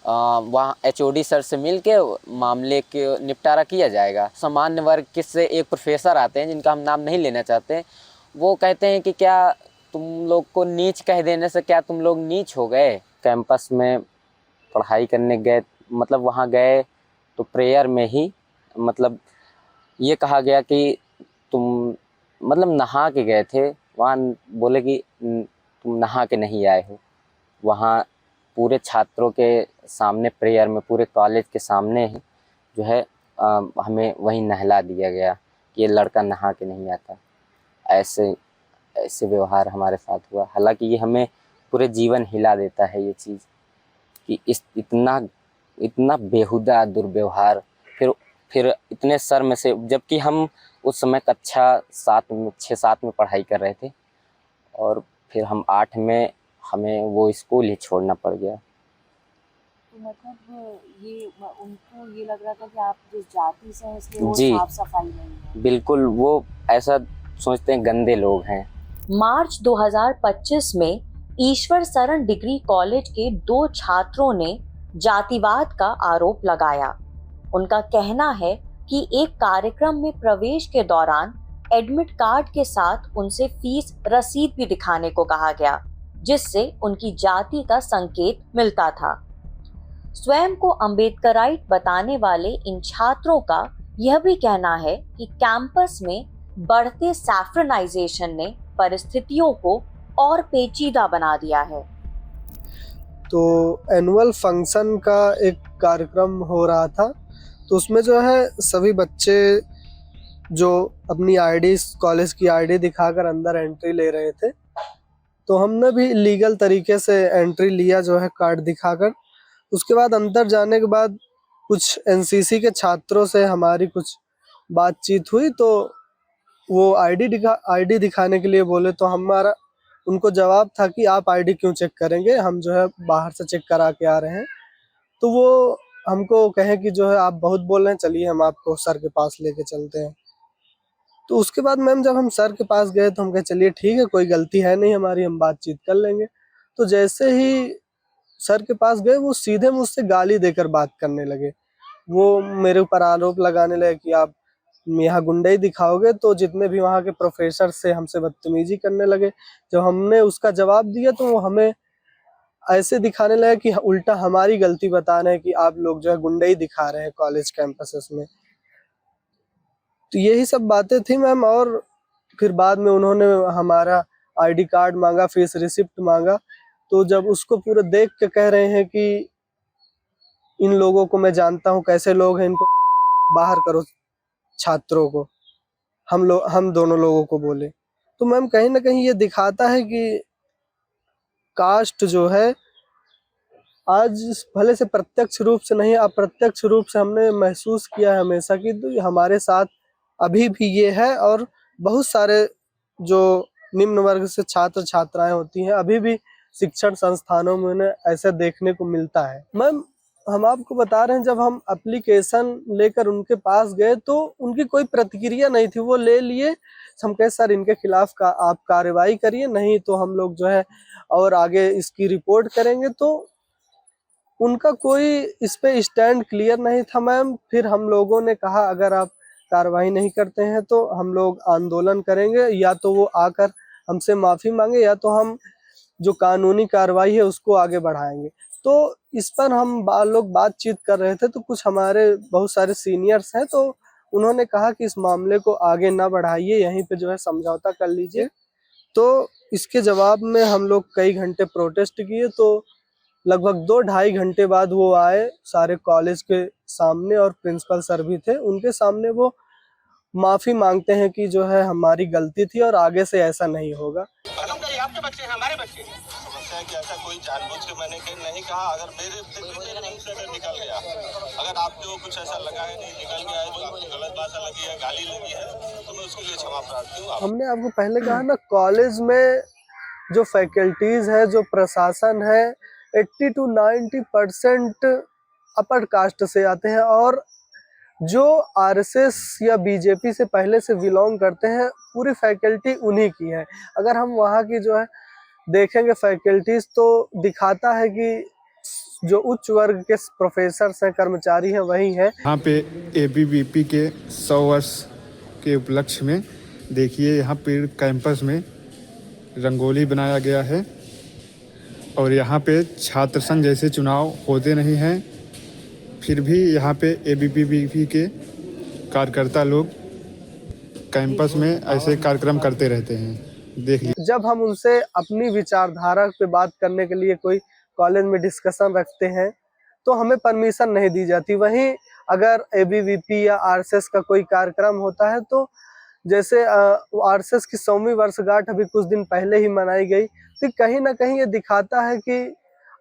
वहाँ HOD सर से मिल के मामले के निपटारा किया जाएगा। सामान्य वर्ग के से एक प्रोफेसर आते हैं जिनका हम नाम नहीं लेना चाहते, वो कहते हैं कि क्या तुम लोग को नीच कह देने से क्या तुम लोग नीच हो गए? कैंपस में पढ़ाई करने गए, मतलब वहाँ गए तो प्रेयर में ही मतलब ये कहा गया कि तुम मतलब नहा के गए थे, वहाँ बोले कि तुम नहा के नहीं आए हो। वहाँ पूरे छात्रों के सामने प्रेयर में, पूरे कॉलेज के सामने ही जो है हमें वहीं नहला दिया गया कि ये लड़का नहा के नहीं आता। ऐसे व्यवहार हमारे साथ हुआ। हालांकि ये हमें पूरे जीवन हिला देता है ये चीज़ कि इतना बेहुदा दुर्व्यवहार, फिर इतने शर्म से, जबकि हम उस समय कक्षा 6-7 में पढ़ाई कर रहे थे और फिर हम 8 में हमें वो स्कूल ही छोड़ना पड़ गया। तो मतलब ये उनको ये लग रहा था कि आप जिस जाति से हैं इसलिए वो जी, साफ सफाई नहीं है। बिल्कुल, वो ऐसा सोचते हैं, गंदे लोग हैं। मार्च 2025 में ईश्वर शरण डिग्री कॉलेज के 2 छात्रों ने जातिवाद का आरोप लगाया। उनका कहना है कि एक कार्यक्रम में प्रवेश के दौरान एडमिट कार्ड के साथ उनसे फीस रसीद भी दिखाने को कहा गया, जिससे उनकी जाति का संकेत मिलता था। स्वयं को अम्बेडकराइट बताने वाले इन छात्रों का यह भी कहना है कि कैंपस में बढ़ते सैफ्रनाइजेशन ने परिस्थितियों को और पेचीदा बना दिया है। तो एनुअल फंक्शन का एक कार्यक्रम हो रहा था, तो उसमें जो है सभी बच्चे जो अपनी आईडी, कॉलेज की आईडी दिखाकर अंदर एंट्री ले रहे थे, तो हमने भी लीगल तरीके से एंट्री लिया जो है कार्ड दिखाकर। उसके बाद अंदर जाने के बाद कुछ एनसीसी के छात्रों से हमारी कुछ बातचीत हुई, तो वो आईडी दिखाने के लिए बोले, तो हमारा उनको जवाब था कि आप आईडी क्यों चेक करेंगे, हम जो है बाहर से चेक करा के आ रहे हैं। तो वो हमको कहे कि जो है आप बहुत बोल रहे हैं, चलिए हम आपको सर के पास लेके चलते हैं। तो उसके बाद मैम जब हम सर के पास गए तो हम कहे चलिए ठीक है, कोई गलती है नहीं हमारी, हम बातचीत कर लेंगे। तो जैसे ही सर के पास गए, वो सीधे मुझसे गाली देकर बात करने लगे। वो मेरे ऊपर आरोप लगाने लगे कि आप यहाँ गुंडई दिखाओगे, तो जितने भी वहाँ के प्रोफेसर से हमसे बदतमीजी करने लगे। जब हमने उसका जवाब दिया तो वो हमें ऐसे दिखाने लगे कि उल्टा हमारी गलती बता रहे हैं कि आप लोग जो है गुंडई दिखा रहे हैं कॉलेज कैंपसेस में। तो यही सब बातें थी मैम। और फिर बाद में उन्होंने हमारा आईडी कार्ड मांगा, फीस रिसिप्ट मांगा। तो जब उसको पूरा देख के कह रहे हैं कि इन लोगों को मैं जानता हूँ, कैसे लोग हैं, इनको बाहर करो छात्रों को, हम दोनों लोगों को बोले। तो मैम कहीं ना कहीं ये दिखाता है कि कास्ट जो है आज भले से प्रत्यक्ष रूप से नहीं, अप्रत्यक्ष रूप से हमने महसूस किया है हमेशा कि तो हमारे साथ अभी भी ये है। और बहुत सारे जो निम्न वर्ग से छात्र छात्राएं होती हैं, अभी भी शिक्षण संस्थानों में उन्हें ऐसा देखने को मिलता है। मैम हम आपको बता रहे हैं, जब हम एप्लीकेशन लेकर उनके पास गए तो उनकी कोई प्रतिक्रिया नहीं थी। वो ले लिए, हम कहे सर इनके खिलाफ का आप कार्रवाई करिए, नहीं तो हम लोग जो है और आगे इसकी रिपोर्ट करेंगे। तो उनका कोई इस पे स्टैंड क्लियर नहीं था मैम। फिर हम लोगों ने कहा अगर आप कार्रवाई नहीं करते हैं तो हम लोग आंदोलन करेंगे, या तो वो आकर हमसे माफ़ी मांगे, या तो हम जो कानूनी कार्रवाई है उसको आगे बढ़ाएंगे। तो इस पर हम लोग बातचीत कर रहे थे, तो कुछ हमारे बहुत सारे सीनियर्स हैं, तो उन्होंने कहा कि इस मामले को आगे ना बढ़ाइए, यहीं पे जो है समझौता कर लीजिए। तो इसके जवाब में हम लोग कई घंटे प्रोटेस्ट किए। तो लगभग 2-2.5 घंटे बाद वो आए सारे कॉलेज के सामने, और प्रिंसिपल सर भी थे, उनके सामने वो माफ़ी मांगते हैं कि जो है हमारी गलती थी और आगे से ऐसा नहीं होगा। आपके बच्चे हैं, हमारे बच्चे हैं। समस्या है कि ऐसा कोई जानबूझ के मैंने नहीं कहा। अगर मेरे मुंह से अगर निकल गया, अगर आपको कुछ ऐसा लगा है, नहीं निकल गया है, जो आपको गलत भाषा लगी है, गाली लगी है, तो मैं उसके लिए क्षमा प्रार्थी हूँ। हमने आपको पहले कहा ना, कॉलेज में जो फैकल्टीज है, जो प्रशासन है, 80 to 90% अपर कास्ट से आते हैं। और जो आरएसएस या बीजेपी से पहले से बिलोंग करते हैं, पूरी फैकल्टी उन्हीं की है। अगर हम वहाँ की जो है देखेंगे फैकल्टीज, तो दिखाता है कि जो उच्च वर्ग के प्रोफेसर हैं, कर्मचारी हैं, वही हैं। यहाँ पे एबीवीपी के 100 वर्ष के उपलक्ष्य में देखिए यहाँ पे कैंपस में रंगोली बनाया गया है और यहाँ पे छात्र संघ जैसे चुनाव होते नहीं हैं, फिर भी यहाँ पे एबीवीपी के कार्यकर्ता लोग कैंपस में ऐसे कार्यक्रम करते रहते हैं। देख लीजिए, जब हम उनसे अपनी विचारधारा पे बात करने के लिए कोई कॉलेज में डिस्कशन रखते हैं तो हमें परमिशन नहीं दी जाती। वहीं अगर एबीवीपी या आरएसएस का कोई कार्यक्रम होता है, तो जैसे आरएसएस की 100वीं वर्षगांठ अभी कुछ दिन पहले ही मनाई गई, तो कहीं ना कहीं ये दिखाता है कि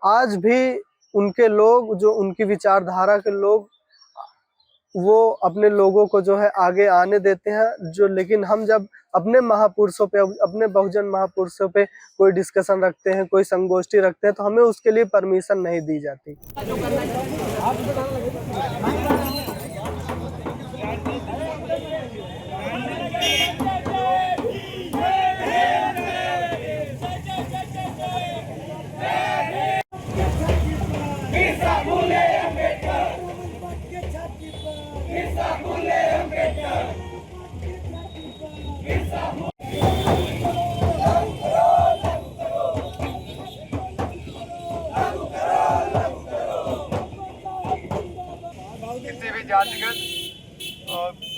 आज भी उनके लोग, जो उनकी विचारधारा के लोग, वो अपने लोगों को जो है आगे आने देते हैं। जो लेकिन हम जब अपने महापुरुषों पे, अपने बहुजन महापुरुषों पे कोई डिस्कशन रखते हैं, कोई संगोष्ठी रखते हैं, तो हमें उसके लिए परमिशन नहीं दी जाती। किसी भी जातिगत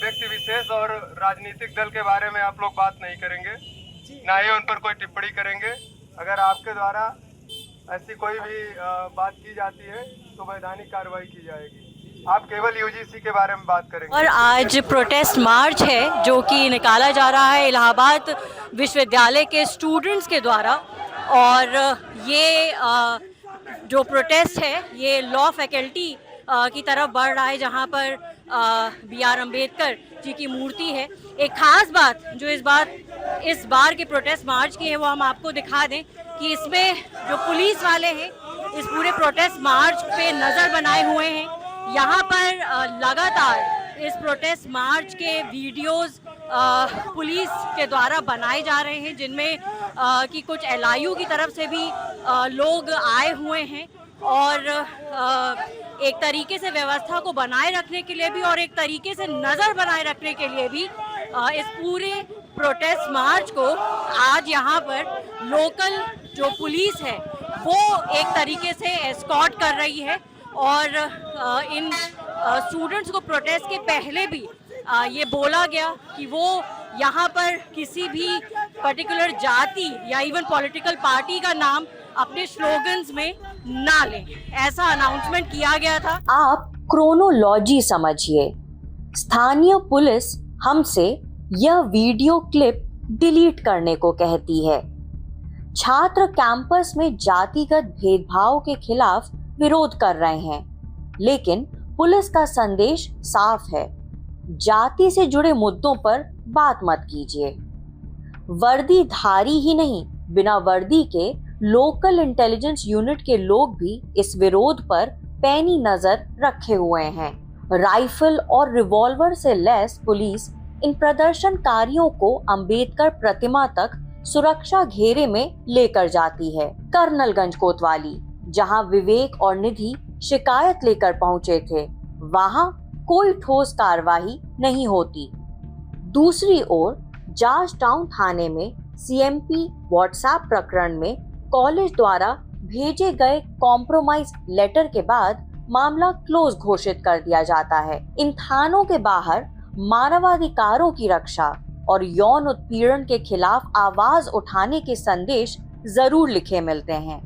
व्यक्ति विशेष और राजनीतिक दल के बारे में आप लोग बात नहीं करेंगे, ना ही उन पर कोई टिप्पणी करेंगे। अगर आपके द्वारा ऐसी कोई भी बात की जाती है तो वैधानिक कार्रवाई की जाएगी। आप केवल यूजीसी के बारे में बात करेंगे। और आज प्रोटेस्ट मार्च है जो कि निकाला जा रहा है इलाहाबाद विश्वविद्यालय के स्टूडेंट्स के द्वारा, और ये जो प्रोटेस्ट है ये लॉ फैकल्टी की तरफ बढ़ रहा है, जहाँ पर BR अम्बेडकर जी की मूर्ति है। एक खास बात जो इस बार के प्रोटेस्ट मार्च की है वो हम आपको दिखा दें कि इसमें जो पुलिस वाले हैं इस पूरे प्रोटेस्ट मार्च पे नज़र बनाए हुए हैं। यहाँ पर लगातार इस प्रोटेस्ट मार्च के वीडियोस पुलिस के द्वारा बनाए जा रहे हैं, जिनमें कि कुछ LIU की तरफ से भी लोग आए हुए हैं, और एक तरीके से व्यवस्था को बनाए रखने के लिए भी और एक तरीके से नज़र बनाए रखने के लिए भी इस पूरे प्रोटेस्ट मार्च को आज यहाँ पर लोकल जो पुलिस है वो एक तरीके से एस्कॉर्ट कर रही है। और इन स्टूडेंट्स को प्रोटेस्ट के पहले भी ये बोला गया कि वो यहाँ पर किसी भी पर्टिकुलर जाति या इवन पॉलिटिकल पार्टी का नाम अपने स्लोगन्स में ना लें, ऐसा अनाउंसमेंट किया गया था। आप क्रोनोलॉजी समझिए। स्थानीय पुलिस हमसे यह वीडियो क्लिप डिलीट करने को कहती है। छात्र कैंपस में जातिगत भेदभाव के खिलाफ विरोध कर रहे हैं, लेकिन पुलिस का संदेश साफ है, जाति से जुड़े मुद्दों पर बात मत कीजिए। वर्दीधारी ही नहीं, बिना वर्दी के लोकल इंटेलिजेंस यूनिट के लोग भी इस विरोध पर पैनी नजर रखे हुए हैं। राइफल और रिवॉल्वर से लैस पुलिस इन प्रदर्शनकारियों को अंबेडकर प्रतिमा तक सुरक्षा घेरे में लेकर जाती है। कर्नलगंज कोतवाली, जहां विवेक और निधि शिकायत लेकर पहुंचे थे, वहां कोई ठोस कार्रवाई नहीं होती। दूसरी ओर जॉर्ज टाउन थाने में CMP व्हाट्सएप प्रकरण में कॉलेज द्वारा भेजे गए कॉम्प्रोमाइज लेटर के बाद मामला क्लोज घोषित कर दिया जाता है। इन थानों के बाहर मानवाधिकारों की रक्षा और यौन उत्पीड़न के खिलाफ आवाज उठाने के संदेश जरूर लिखे मिलते हैं,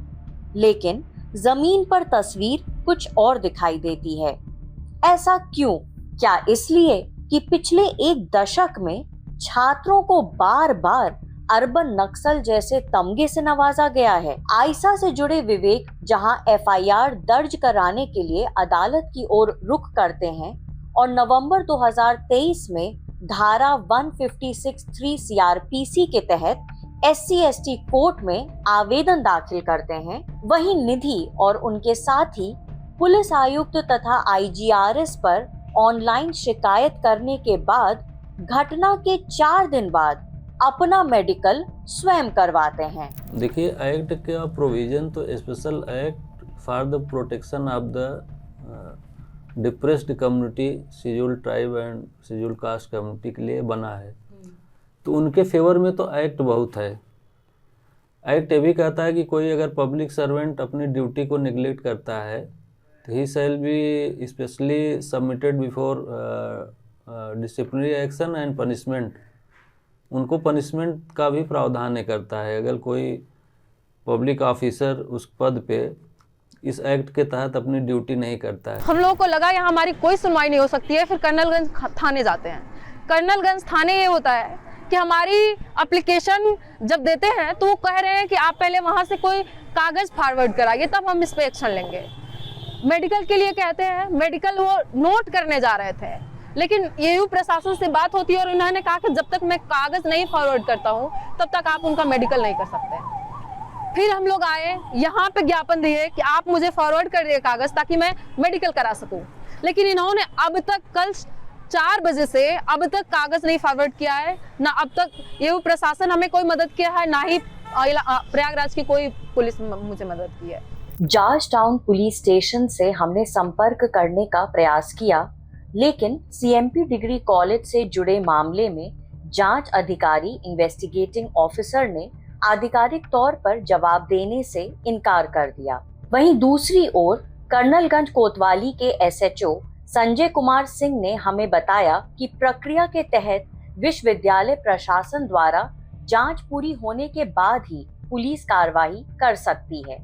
लेकिन जमीन पर तस्वीर कुछ और दिखाई देती है। ऐसा क्यों? क्या इसलिए कि पिछले एक दशक में छात्रों को बार बार अर्बन नक्सल जैसे तमगे से नवाजा गया है। आयशा से जुड़े विवेक जहां FIR दर्ज कराने के लिए अदालत की ओर रुख करते हैं और नवंबर 2023 में धारा 156(3) CRPC के तहत SC/ST कोर्ट में आवेदन दाखिल करते हैं, वहीं निधि और उनके साथी पुलिस आयुक्त तथा IGRS पर ऑनलाइन शिकायत करने के बाद घटना के 4 दिन बाद अपना मेडिकल स्वयं करवाते हैं। देखिए, एक्ट का प्रोविजन तो special act for the protection of the depressed community, schedule tribe and schedule caste community के लिए बना है, तो उनके फेवर में तो एक्ट बहुत है। एक्ट ये भी कहता है कि कोई अगर पब्लिक सर्वेंट अपनी ड्यूटी को निगलेक्ट करता है तो he shall be specially submitted before disciplinary action and punishment. उनको पनिशमेंट का भी प्रावधान करता है अगर कोई पब्लिक ऑफिसर उस पद पे इस एक्ट के तहत अपनी ड्यूटी नहीं करता है। हम लोगों को लगा यहाँ हमारी कोई सुनवाई नहीं हो सकती है, फिर कर्नलगंज थाने जाते हैं। कर्नलगंज थाने ये होता है कि हमारी एप्लीकेशन जब देते हैं तो वो कह रहे हैं कि आप पहले वहाँ से कोई कागज़ फॉरवर्ड कराइए तब हम इस पर एक्शन लेंगे। मेडिकल के लिए कहते हैं, मेडिकल वो नोट करने जा रहे थे, लेकिन एयू प्रशासन से बात होती है और उन्होंने कहा कि जब तक मैं कागज़ नहीं फॉरवर्ड करता हूँ तब तक आप उनका मेडिकल नहीं कर सकते। फिर हम लोग आए, यहाँ पे ज्ञापन दिए कि आप मुझे फॉरवर्ड कर दिए कागज़ ताकि मैं मेडिकल करा सकूँ, लेकिन इन्होंने अब तक कल 4 बजे से अब तक कागज़ नहीं फॉरवर्ड किया है। ना अब तक ये प्रशासन हमें कोई मदद किया है, ना ही प्रयागराज की कोई पुलिस मुझे मदद की है। जॉर्ज टाउन पुलिस स्टेशन से हमने संपर्क करने का प्रयास किया, लेकिन सीएमपी डिग्री कॉलेज से जुड़े मामले में जांच अधिकारी इन्वेस्टिगेटिंग ऑफिसर ने आधिकारिक तौर पर जवाब देने से इनकार कर दिया। वहीं दूसरी ओर कर्नलगंज कोतवाली के एसएचओ संजय कुमार सिंह ने हमें बताया कि प्रक्रिया के तहत विश्वविद्यालय प्रशासन द्वारा जांच पूरी होने के बाद ही पुलिस कार्रवाई कर सकती है।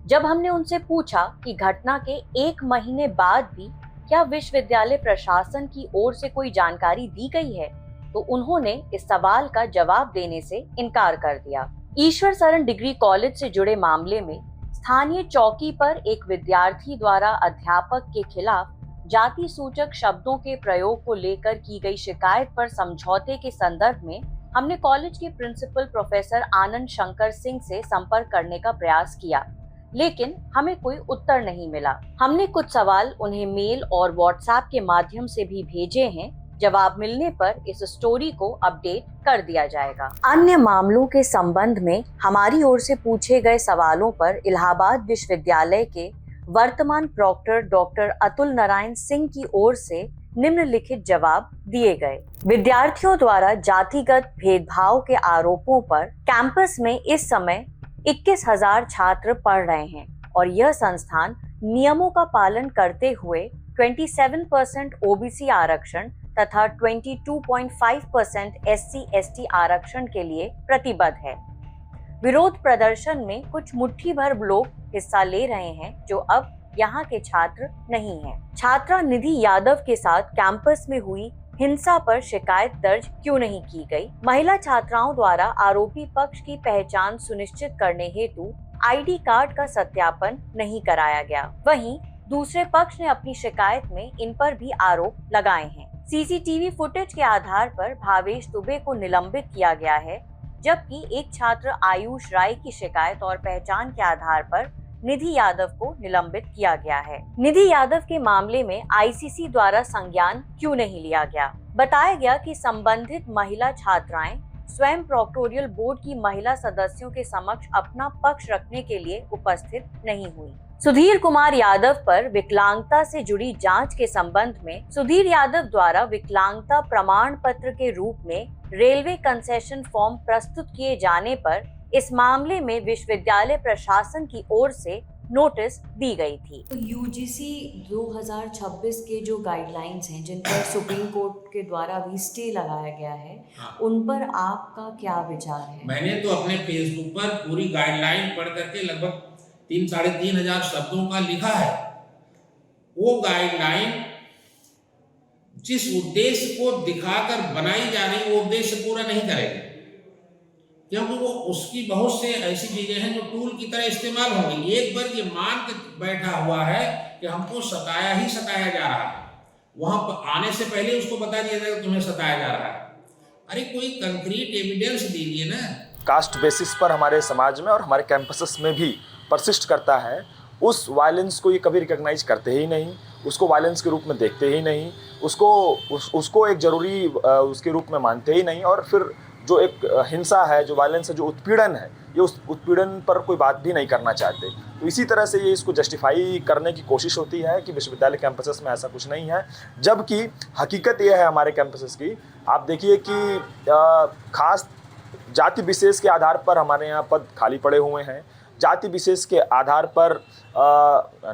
जब हमने उनसे पूछा कि घटना के 1 महीने बाद भी क्या विश्वविद्यालय प्रशासन की ओर से कोई जानकारी दी गई है, तो उन्होंने इस सवाल का जवाब देने से इनकार कर दिया। ईश्वर शरण डिग्री कॉलेज से जुड़े मामले में स्थानीय चौकी पर एक विद्यार्थी द्वारा अध्यापक के खिलाफ जाति सूचक शब्दों के प्रयोग को लेकर की गई शिकायत पर समझौते के संदर्भ में हमने कॉलेज के प्रिंसिपल प्रोफेसर आनंद शंकर सिंह से संपर्क करने का प्रयास किया, लेकिन हमें कोई उत्तर नहीं मिला। हमने कुछ सवाल उन्हें मेल और व्हाट्सएप के माध्यम से भी भेजे हैं। जवाब मिलने पर इस स्टोरी को अपडेट कर दिया जाएगा। अन्य मामलों के संबंध में हमारी ओर से पूछे गए सवालों पर इलाहाबाद विश्वविद्यालय के वर्तमान प्रॉक्टर डॉक्टर अतुल नारायण सिंह की ओर से निम्नलिखित जवाब दिए गए। विद्यार्थियों द्वारा जातिगत भेदभाव के आरोपों पर कैंपस में इस समय 21,000 छात्र पढ़ रहे हैं और यह संस्थान नियमों का पालन करते हुए 27% ओबीसी आरक्षण तथा 22.5% SC/ST आरक्षण के लिए प्रतिबद्ध है। विरोध प्रदर्शन में कुछ मुट्ठी भर लोग हिस्सा ले रहे हैं जो अब यहाँ के छात्र नहीं हैं। छात्रा निधि यादव के साथ कैंपस में हुई हिंसा पर शिकायत दर्ज क्यों नहीं की गई? महिला छात्राओं द्वारा आरोपी पक्ष की पहचान सुनिश्चित करने हेतु आईडी कार्ड का सत्यापन नहीं कराया गया। वहीं दूसरे पक्ष ने अपनी शिकायत में इन पर भी आरोप लगाए हैं। सीसीटीवी फुटेज के आधार पर भावेश दुबे को निलंबित किया गया है, जबकि एक छात्र आयुष राय की शिकायत और पहचान के आधार पर निधि यादव को निलंबित किया गया है। निधि यादव के मामले में आईसीसी द्वारा संज्ञान क्यों नहीं लिया गया? बताया गया कि संबंधित महिला छात्राएं स्वयं प्रोक्टोरियल बोर्ड की महिला सदस्यों के समक्ष अपना पक्ष रखने के लिए उपस्थित नहीं हुई। सुधीर कुमार यादव पर विकलांगता से जुड़ी जांच के संबंध में सुधीर यादव द्वारा विकलांगता प्रमाण पत्र के रूप में रेलवे कंसेशन फॉर्म प्रस्तुत किए जाने पर इस मामले में विश्वविद्यालय प्रशासन की ओर से नोटिस दी गई थी। यूजीसी 2026 के जो गाइडलाइंस हैं जिन पर सुप्रीम कोर्ट के द्वारा भी स्टे लगाया गया है, उन पर आपका क्या विचार है? मैंने तो अपने फेसबुक पर पूरी गाइडलाइन पढ़ करके लगभग 3-3.5 हजार शब्दों का लिखा है। वो गाइडलाइन जिस उद्देश्य को दिखाकर बनाई जा रही वो उद्देश्य पूरा नहीं करेगी, क्योंकि वो उसकी बहुत से ऐसी चीजें हैं जो टूल की तरह इस्तेमाल होंगी। एक बार ये मान के बैठा हुआ है कि हमको सताया ही सताया जा रहा है, वहां पर आने से पहले उसको बता दिया जाएगा तुम्हें सताया जा रहा है। अरे कोई कंक्रीट एविडेंस दीजिए ना। कास्ट बेसिस पर हमारे समाज में और हमारे कैंपसेस में भी परसिस्ट करता है, उस वायलेंस को ये कभी रिकॉग्नाइज करते ही नहीं, उसको वायलेंस के रूप में देखते ही नहीं, उसको एक ज़रूरी उसके रूप में मानते ही नहीं, और फिर जो एक हिंसा है, जो वायलेंस है, जो उत्पीड़न है, ये उस उत्पीड़न पर कोई बात भी नहीं करना चाहते। तो इसी तरह से ये इसको जस्टिफाई करने की कोशिश होती है कि विश्वविद्यालय कैंपसेस में ऐसा कुछ नहीं है, जबकि हकीकत ये है हमारे कैंपसेस की। आप देखिए कि खास जाति विशेष के आधार पर हमारे यहाँ पद खाली पड़े हुए हैं, जाति विशेष के आधार पर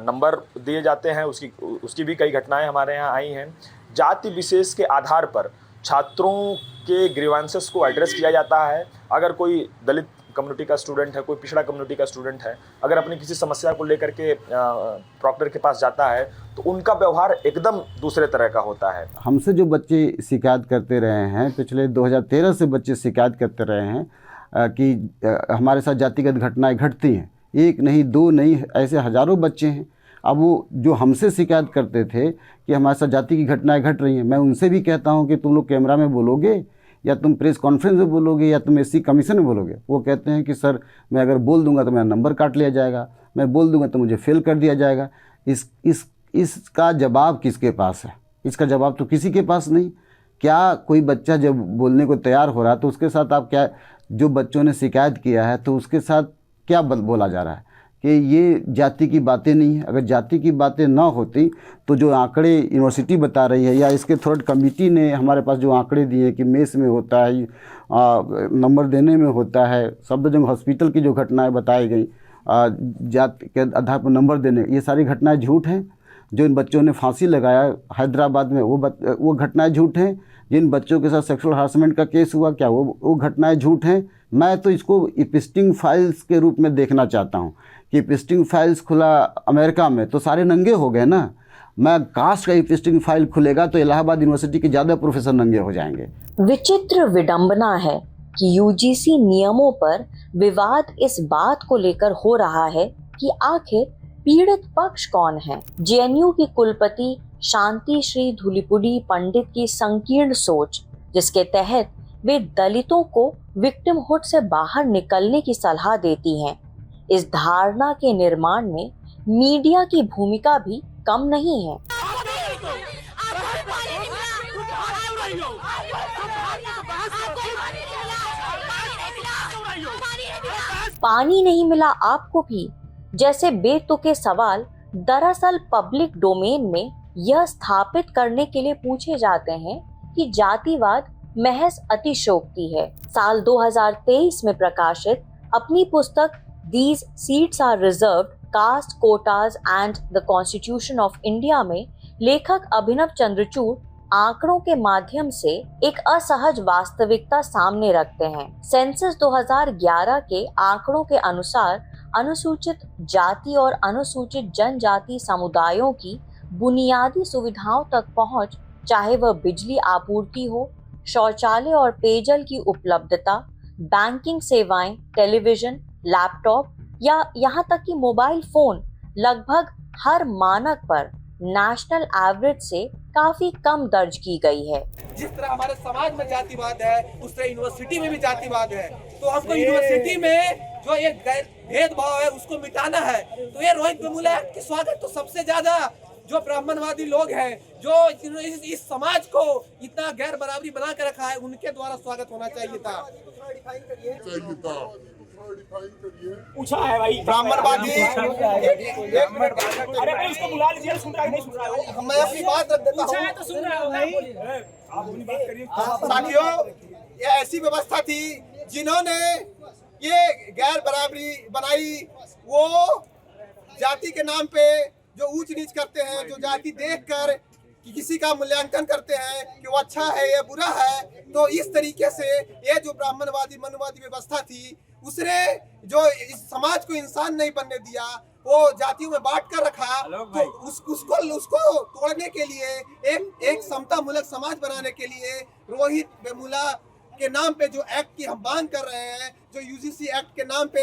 नंबर दिए जाते हैं, उसकी भी कई घटनाएं हमारे यहाँ आई हैं। जाति विशेष के आधार पर छात्रों के ग्रीवांसेस को एड्रेस किया जाता है। अगर कोई दलित कम्युनिटी का स्टूडेंट है, कोई पिछड़ा कम्युनिटी का स्टूडेंट है, अगर अपनी किसी समस्या को लेकर के प्रॉक्टर के पास जाता है तो उनका व्यवहार एकदम दूसरे तरह का होता है। हमसे जो बच्चे शिकायत करते रहे हैं, पिछले 2013 से बच्चे शिकायत करते रहे हैं कि हमारे साथ जातिगत घटनाएं घटती हैं, एक नहीं दो नहीं, ऐसे हज़ारों बच्चे हैं। अब वो जो हमसे शिकायत करते थे कि हमारे साथ जाति की घटनाएं घट रही हैं, मैं उनसे भी कहता हूं कि तुम लोग कैमरा में बोलोगे या तुम प्रेस कॉन्फ्रेंस में बोलोगे या तुम एससी कमीशन में बोलोगे। वो कहते हैं कि सर मैं अगर बोल दूंगा तो मेरा नंबर काट लिया जाएगा, मैं बोल दूंगा तो मुझे फेल कर दिया जाएगा। इसका जवाब किसके पास है? इसका जवाब तो किसी के पास नहीं। क्या कोई बच्चा जब बोलने को तैयार हो रहा है तो उसके साथ आप क्या, जो बच्चों ने शिकायत किया है तो उसके साथ क्या बोला जा रहा है कि ये जाति की बातें नहीं है? अगर जाति की बातें ना होती तो जो आंकड़े यूनिवर्सिटी बता रही है या इसके थर्ड कमेटी ने हमारे पास जो आंकड़े दिए कि मेस में होता है, नंबर देने में होता है, सफदरजंग हॉस्पिटल की जो घटनाएं बताई गई जाति के आधार पर नंबर देने, ये सारी घटनाएं झूठ हैं। जो इन बच्चों ने फांसी लगाया हैदराबाद में वो घटनाएं झूठ हैं। जिन बच्चों के साथ सेक्सुअल हरासमेंट का केस हुआ, क्या वो घटनाएं झूठ हैं? मैं तो इसको इपिस्टिंग फाइल्स के रूप में देखना चाहता हूँ कि इपिस्टिंग फाइल्स खुला अमेरिका में तो सारे नंगे हो गए ना। मैं कास्ट का इपिस्टिंग फाइल खुलेगा तो इलाहाबाद यूनिवर्सिटी के ज़्यादा प्रोफेसर नंगे हो जाएंगे। विचित्र विडंबना है कि यूजीसी नियमों पर विवाद इस बात को लेकर हो रहा है कि आखिर पीड़ित पक्ष कौन है। जेएनयू की कुलपति शांति श्री धुलीपुड़ी पंडित की संकीर्ण सोच, जिसके तहत वे दलितों को विक्टिमहुड से बाहर निकलने की सलाह देती हैं, इस धारणा के निर्माण में मीडिया की भूमिका भी कम नहीं है। पानी नहीं मिला आपको भी जैसे बेतुके सवाल दरअसल पब्लिक डोमेन में यह स्थापित करने के लिए पूछे जाते हैं कि जातिवाद महज अतिशयोक्ति है। साल 2023 में प्रकाशित अपनी पुस्तक These Seats Are Reserved, Caste, Quotas and the Constitution of India में लेखक अभिनव चंद्रचूड़ आंकड़ों के माध्यम से एक असहज वास्तविकता सामने रखते हैं। सेंसस 2011 के आंकड़ों के अनुसार अनुसूचित जाति और अनुसूचित जनजाति समुदायों की बुनियादी सुविधाओं तक पहुंच, चाहे वह बिजली आपूर्ति हो, शौचालय और पेयजल की उपलब्धता, बैंकिंग सेवाएं, टेलीविजन, लैपटॉप या यहाँ तक कि मोबाइल फोन, लगभग हर मानक पर नेशनल एवरेज से काफी कम दर्ज की गई है। जिस तरह हमारे समाज में जातिवाद है, उस तरह यूनिवर्सिटी में भी जातिवाद है। तो हमको यूनिवर्सिटी में जो ये भेदभाव है उसको मिटाना है। तो ये रोहित वेमुला के स्वागत तो सबसे ज्यादा जो ब्राह्मणवादी लोग हैं, जो इस समाज को इतना गैर बराबरी बना के रखा है, उनके द्वारा स्वागत होना चाहिए था। पूछा है भाई ब्राह्मणवादी, अरे भाई इसको बुला लीजिए, सुन रहा है नहीं सुन रहा है? मैं अपनी बात रख देता हूँ। तो सुन रहा हो भाई, आप अपनी बात करिए। साथियों, ये ऐसी व्यवस्था थी जिन्होंने ये गैर बराबरी बनाई। वो जाति के नाम पे जो ऊंच नीच करते हैं, जो जाति देखकर कि किसी का मूल्यांकन करते हैं कि वो अच्छा है या बुरा है, तो इस तरीके से ये जो ब्राह्मणवादी मनवादी व्यवस्था थी, उसने जो इस समाज को इंसान नहीं बनने दिया, वो जातियों में बांट कर रखा। तो उसको तोड़ने के लिए एक समता मूलक समाज बनाने के लिए रोहित वेमुला के नाम पे जो एक्ट की हम मांग कर रहे हैं, जो यूजीसी एक्ट के नाम पे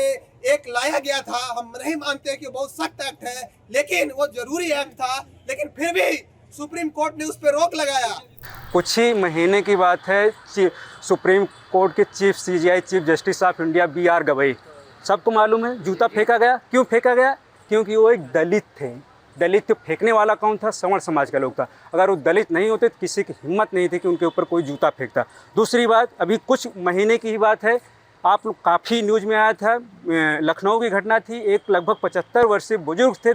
एक लाया गया था, हम नहीं मानते कि बहुत सख्त एक्ट है, लेकिन वो जरूरी एक्ट था, लेकिन फिर भी सुप्रीम कोर्ट ने उस पर रोक लगाया। कुछ ही महीने की बात है, सुप्रीम कोर्ट के chief CGI chief justice of India BR Gavai, सबको मालूम है जूता फेंका गया। क्यों फेंका गया? क्योंकि वो एक दलित थे, दलित तो फेंकने वाला कौन था? सवर्ण समाज का लोग था। अगर वो दलित नहीं होते तो किसी की हिम्मत नहीं थी कि उनके ऊपर कोई जूता फेंकता। दूसरी बात, अभी कुछ महीने की ही बात है, आप लोग काफ़ी न्यूज़ में आया था, लखनऊ की घटना थी। एक लगभग 75 वर्षीय बुजुर्ग थे,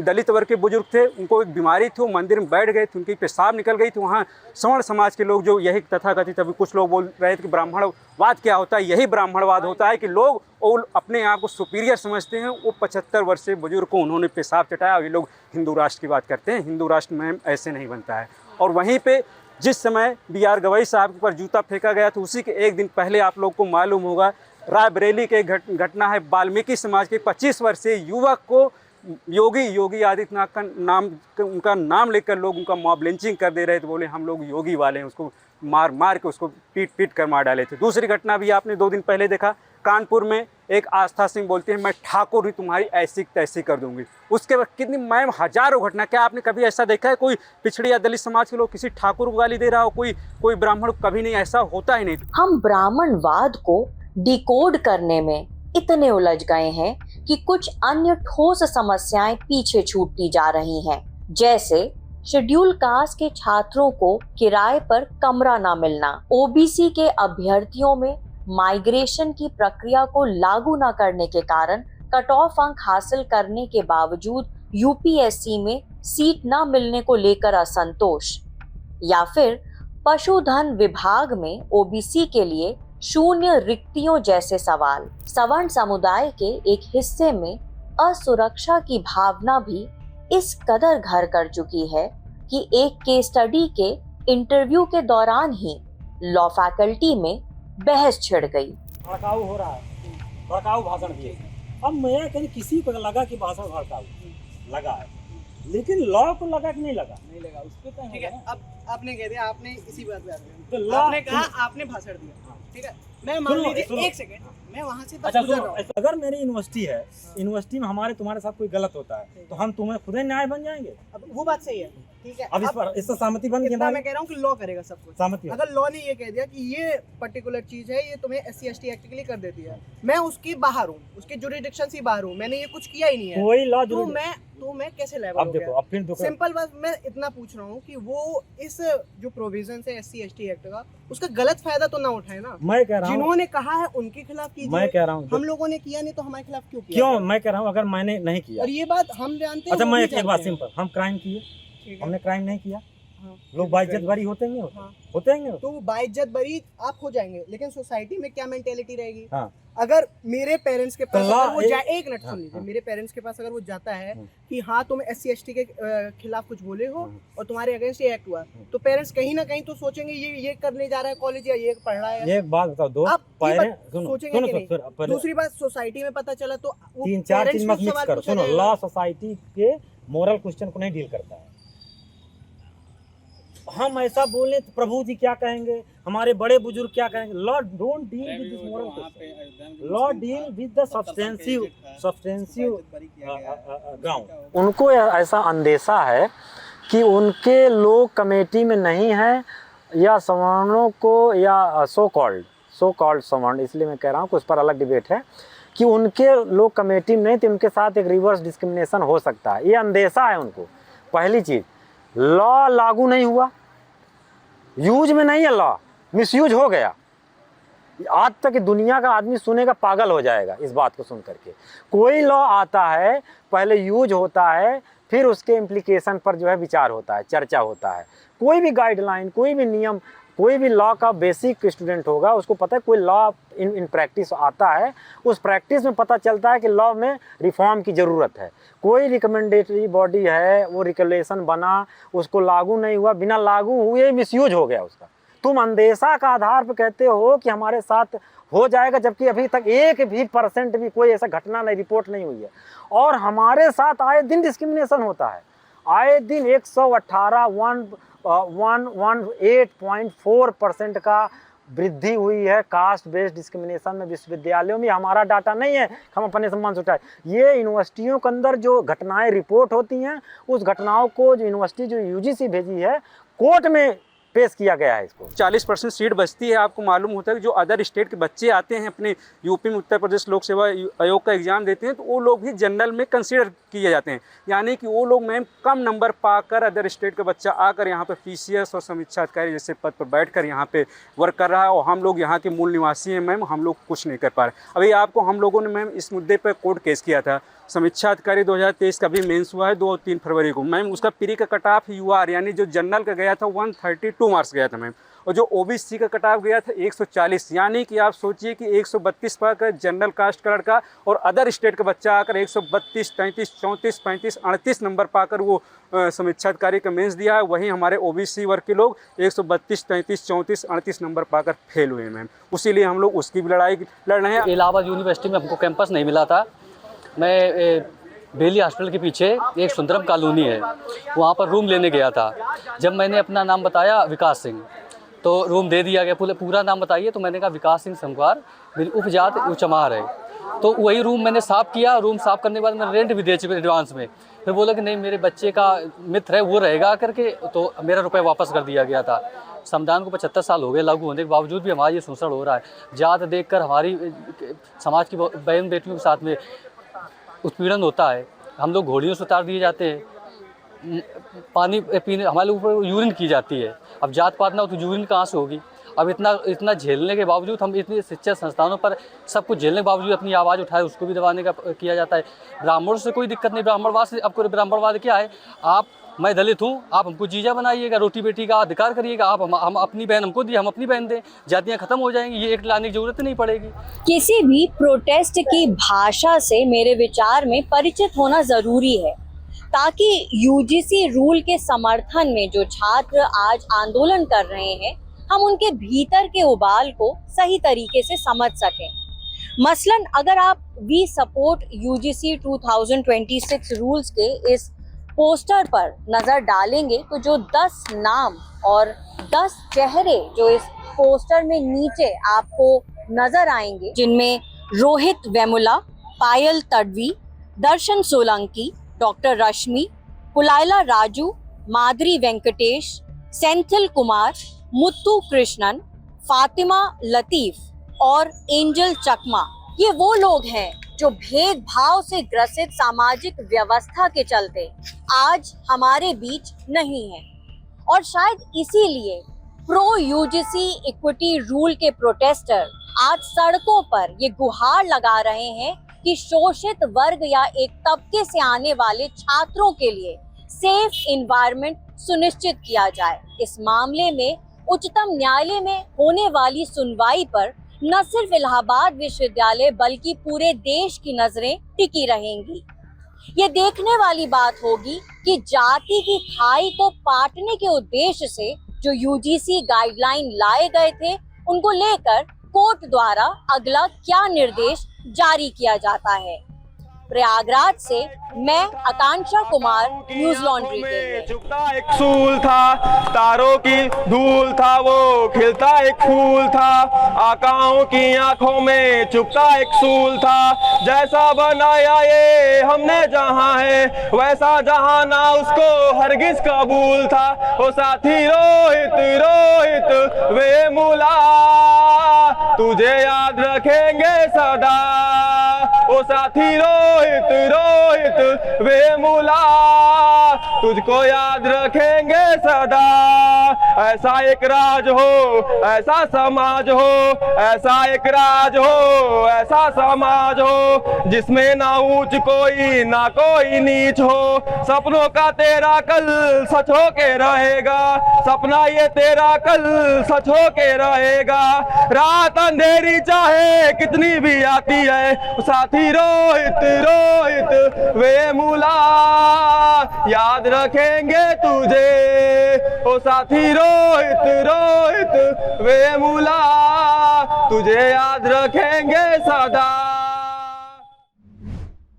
दलित वर्ग के बुजुर्ग थे, उनको एक बीमारी थी, वो मंदिर में बैठ गए थे, उनकी पेशाब निकल गई थी। वहाँ सवर्ण समाज के लोग जो यही तथाकथित, अभी कुछ लोग बोल रहे थे कि ब्राह्मणवाद क्या होता है, यही ब्राह्मणवाद होता है कि लोग वो अपने आप को सुपीरियर समझते हैं। वो 75 वर्षीय बुजुर्ग को उन्होंने पेशाब चटाया और ये लोग हिंदू राष्ट्र की बात करते हैं। हिंदू राष्ट्र में ऐसे नहीं बनता है। और वहीं पे जिस समय BR गवई साहब के ऊपर जूता फेंका गया था, उसी के एक दिन पहले आप लोग को मालूम होगा, रायबरेली के घटना है, वाल्मीकि समाज के 25 वर्षीय युवक को योगी आदित्यनाथ का उनका नाम लेकर लोग उनका मॉब लिंचिंग कर दे रहे थे। बोले हम लोग योगी वाले हैं, उसको मार के उसको पीट कर मार डाले थे। दूसरी घटना भी आपने 2 दिन पहले देखा, कानपुर में एक आस्था सिंह बोलती है मैं ठाकुर ही तुम्हारी ऐसी तैसी कर दूंगी। उसके बाद कितनी मैम हजारों घटना। क्या आपने कभी ऐसा देखा है कोई पिछड़ी या दलित समाज के लोग किसी ठाकुर को गाली दे रहा हो, कोई ब्राह्मण? कभी नहीं, ऐसा होता ही नहीं। हम ब्राह्मणवाद को डिकोड करने में इतने उलझ गए हैं कि कुछ अन्य ठोस समस्याएं पीछे छूटती जा रही हैं, जैसे शेड्यूल कास्ट के छात्रों को किराए पर कमरा ना मिलना, ओबीसी के अभ्यर्थियों में माइग्रेशन की प्रक्रिया को लागू न करने के कारण कट ऑफ अंक हासिल करने के बावजूद यूपीएससी में सीट न मिलने को लेकर असंतोष, या फिर पशुधन विभाग में ओबीसी के लिए शून्य रिक्तियों जैसे सवाल। सवर्ण समुदाय के एक हिस्से में असुरक्षा की भावना भी इस कदर घर कर चुकी है कि एक केस स्टडी के इंटरव्यू के दौरान ही लॉ फैकल्टी में बहस छिड़ गई। भड़काऊ हो रहा है, भड़काऊ भाषण दिए। अब मैं कहीं किसी को लगा कि भाषण भड़काऊ लगा है, लेकिन लॉ को लगा कि नहीं लगा? नहीं लगा। उस पे ठीक है। अब आपने कह दिया, आपने इसी बात पे तो आपने कहा आपने भाषण दिया, ठीक है। मैं मान लीजिए 1 सेकंड, मैं वहाँ से बस गुजर रहा हूँ। अगर मेरी यूनिवर्सिटी है, यूनिवर्सिटी में तुम्हारे साथ कोई गलत होता है तो हम तुम्हें खुद ही न्याय बन जाएंगे। अब वो बात सही है, ठीक है। अब इस पर इससे सहमति बन गई। मैं कह रहा हूँ कि लॉ करेगा सब कुछ। सहमति अगर लॉ ने ये कह दिया कि ये पर्टिकुलर चीज है, ये तुम्हें SC ST एक्ट के लिए कर देती है, मैं उसकी बाहर हूँ, उसके जुरिडिक्शन से बाहर हूँ, मैंने ये कुछ किया ही नहीं है, कोई लॉ तो मैं कैसे लेवल हो गया? अब फिर सिंपल बात मैं इतना पूछ रहा हूँ कि वो इस जो प्रोविजन है SC ST एक्ट का, उसका गलत फायदा तो ना उठाए ना। मैं कह रहा हूँ जिन्होंने कहा है उनके खिलाफ कीजिए। मैं कह रहा हूँ हम लोगों ने किया नहीं तो हमारे खिलाफ क्यों किया? क्यों? मैं कह रहा हूँ अगर मैंने नहीं किया, और ये बात हम जानते हैं। अच्छा मैं एक बात सिंपल, हम क्राइम किए, हमने क्राइम नहीं किया, लोग बाइज्जत बरी होते हैं, होते हैं तो बाइज्जत बरी आप हो जाएंगे, लेकिन सोसाइटी में क्या मेंटेलिटी रहेगी? अगर मेरे पेरेंट्स के पास अगर वो एक मिनट सुन लीजिए, मेरे पेरेंट्स के पास अगर वो जाता है कि हाँ तुम SC ST के खिलाफ कुछ बोले हो और तुम्हारे अगेंस्ट ये एक्ट हुआ, तो पेरेंट्स कहीं ना कहीं तो सोचेंगे ये करने जा रहा है कॉलेज या ये पढ़ रहा है। ये बात बताओ दो, सोचेंगे कि नहीं? दूसरी बात, सोसाइटी में पता चला तो 3-4 चीज मत मिक्स करो। सुनो, लॉ सोसाइटी के मोरल क्वेश्चन को नहीं डील करता है। हम ऐसा बोले तो प्रभु जी क्या कहेंगे, हमारे बड़े बुजुर्ग क्या कहेंगे? Law don't deal with this moral question, law deal with the substantive ground. उनको ऐसा अंदेशा है कि उनके लोग कमेटी में नहीं हैं, या सवर्णों को, या सो कॉल्ड सवर्ण, इसलिए मैं कह रहा हूँ कि उस पर अलग डिबेट है कि उनके लोग कमेटी में नहीं तो उनके साथ एक रिवर्स डिस्क्रिमिनेशन हो सकता है, ये अंदेशा है उनको। पहली चीज़, लॉ लागू नहीं हुआ, यूज में नहीं है लॉ, मिसयूज हो गया। आज तक दुनिया का आदमी सुनेगा पागल हो जाएगा इस बात को सुन करके। कोई लॉ आता है, पहले यूज होता है, फिर उसके इम्प्लीकेशन पर जो है विचार होता है, चर्चा होता है। कोई भी गाइडलाइन, कोई भी नियम, कोई भी लॉ का बेसिक स्टूडेंट होगा उसको पता है कोई लॉ इन प्रैक्टिस आता है, उस प्रैक्टिस में पता चलता है कि लॉ में रिफॉर्म की ज़रूरत है। कोई रिकमेंडेटरी बॉडी है, वो रेगुलेशन बना, उसको लागू नहीं हुआ, बिना लागू हुए मिसयूज हो गया उसका। तुम अंदेशा का आधार पर कहते हो कि हमारे साथ हो जाएगा, जबकि अभी तक 1% भी कोई ऐसा घटना नहीं, रिपोर्ट नहीं हुई है। और हमारे साथ आए दिन डिस्क्रिमिनेशन होता है, आए दिन 118.4% का वृद्धि हुई है कास्ट बेस्ड डिस्क्रिमिनेशन में विश्वविद्यालयों में। हमारा डाटा नहीं है, हम अपने सम्मान से उठाए। ये यूनिवर्सिटियों के अंदर जो घटनाएं रिपोर्ट होती हैं, उस घटनाओं को जो यूनिवर्सिटी जो UGC भेजी है, कोर्ट में पेश किया गया है इसको। 40% सीट बचती है। आपको मालूम होता है कि जो अदर स्टेट के बच्चे आते हैं अपने यूपी में उत्तर प्रदेश लोक सेवा आयोग का एग्ज़ाम देते हैं, तो वो लोग भी जनरल में कंसीडर किए जाते हैं। यानी कि वो लोग मैम कम नंबर पाकर अदर स्टेट का बच्चा आकर यहाँ पे PCS और समीक्षा अधिकारी जैसे पद पर बैठकर यहाँ पे वर्क कर रहा है, और हम लोग यहाँ के मूल निवासी हैं मैम, हम लोग कुछ नहीं कर पा रहे। अभी आपको हम लोगों ने मैम इस मुद्दे पर कोर्ट केस किया था। समीक्षा अधिकारी 2023 का भी मेंस हुआ है 2-3 फरवरी को मैम। उसका प्री का कट ऑफ UR यानी जो जनरल का गया था 132 मार्क्स गया था मैम, और जो OBC का कट ऑफ गया था 140। यानी कि आप सोचिए कि 132 पाकर जनरल कास्ट का लड़का और अदर स्टेट का बच्चा आकर 132, 33, 34, 35, 38 नंबर पाकर वो समीक्षा अधिकारी का मेंस दिया है। वहीं हमारे OBC वर्ग के लोग 132, 33, 34, 38 नंबर पाकर फेल हुए मैम। उसीलिए हम लोग उसकी भी लड़ाई लड़ रहे हैं। इलाहाबाद यूनिवर्सिटी में हमको कैंपस नहीं मिला था। मैं बेली हॉस्पिटल के पीछे एक सुंदरम कॉलोनी है, वहाँ पर रूम लेने गया था। जब मैंने अपना नाम बताया विकास सिंह, तो रूम दे दिया गया। पूरा नाम बताइए, तो मैंने कहा विकास सिंह संगवार, मेरी उपजात उचमार है। तो वही रूम मैंने साफ़ किया। रूम साफ़ करने के बाद मैंने रेंट भी दे चुके एडवांस में। फिर बोला कि नहीं, मेरे बच्चे का मित्र है वो रहेगा करके, तो मेरा रुपये वापस कर दिया गया था। संविधान को 75 साल हो गए लागू होने के बावजूद भी हमारा ये शोषण हो रहा है। जात देखकर हमारी समाज की बहन बेटियों के साथ में उत्पीड़न होता है। हम लोग घोड़ियों से उतार दिए जाते हैं, पानी पीने हमारे ऊपर यूरिन की जाती है। अब जात पात ना हो तो यूरिन कहाँ से होगी। अब इतना झेलने के बावजूद हम इतनी शिक्षा संस्थानों पर सब कुछ झेलने के बावजूद अपनी आवाज़ उठाए, उसको भी दबाने का किया जाता है। ब्राह्मणों से कोई दिक्कत नहीं, ब्राह्मणवाद से आपको ब्राह्मणवाद क्या है, मैं दलित हूँ, आप हमको जीजा बनाइएगा, रोटी बेटी का अधिकार करिएगा, आप हम अपनी बहन हमको दिए, हम अपनी बहन दें, जातियाँ खत्म हो जाएंगी, ये एक लाने की जरूरत नहीं पड़ेगी। किसी भी प्रोटेस्ट की भाषा से मेरे विचार में परिचित होना जरूरी है, ताकि UGC रूल के समर्थन में जो छात्र आज आंदोलन कर रहे हैं, हम उनके भीतर के उबाल को सही तरीके से समझ सकें। मसलन अगर आप वी सपोर्ट UGC 2026 रूल्स के इस पोस्टर पर नजर डालेंगे, तो जो 10 नाम और 10 चेहरे जो इस पोस्टर में नीचे आपको नजर आएंगे, जिनमें रोहित वेमुला, पायल तडवी, दर्शन सोलंकी, डॉक्टर रश्मि, कुलाइला राजू, माधुरी वेंकटेश, सेंथिल कुमार, मुत्तू कृष्णन, फातिमा लतीफ और एंजल चकमा, ये वो लोग हैं जो भेदभाव से ग्रसित सामाजिक व्यवस्था के चलते आज हमारे बीच नहीं है। और शायद इसीलिए प्रो UGC इक्विटी रूल के प्रोटेस्टर आज सड़कों पर ये गुहार लगा रहे हैं कि शोषित वर्ग या एक तबके से आने वाले छात्रों के लिए सेफ एनवायरनमेंट सुनिश्चित किया जाए। इस मामले में उच्चतम न्यायालय में होने वाली सुनवाई पर न सिर्फ इलाहाबाद विश्वविद्यालय बल्कि पूरे देश की नजरें टिकी रहेंगी। ये देखने वाली बात होगी कि जाति की खाई को पाटने के उद्देश्य से जो UGC गाइडलाइन लाए गए थे, उनको लेकर कोर्ट द्वारा अगला क्या निर्देश जारी किया जाता है। प्रयागराज से मैं आकांक्षा कुमार, न्यूज लॉन्ड्री के लिए। एक सूल था, तारों की धूल था, वो खिलता एक फूल था, आकाओं की आंखों में चुपता एक सूल था। जैसा बनाया ये हमने जहां है, वैसा जहां ना उसको हरगिज कबूल था। ओ साथी रोहित रोहित वे मुला, तुझे याद रखेंगे सदा। ओ साथी रोहित रोहित वे मुला, तुझको याद रखेंगे सदा। ऐसा एक राज हो, ऐसा समाज हो, ऐसा एक राज हो, ऐसा समाज हो, जिसमें ना ऊंच कोई ना कोई नीच हो। सपनों का तेरा कल सच हो के रहेगा, सपना ये तेरा कल सच हो के रहेगा। रात अंधेरी चाहे कितनी भी आती है, साथी रोहित रोहित वे मुला, याद रखेंगे तुझे। ओ साथी रोहित रोहित वे मुला, तुझे याद रखेंगे सदा।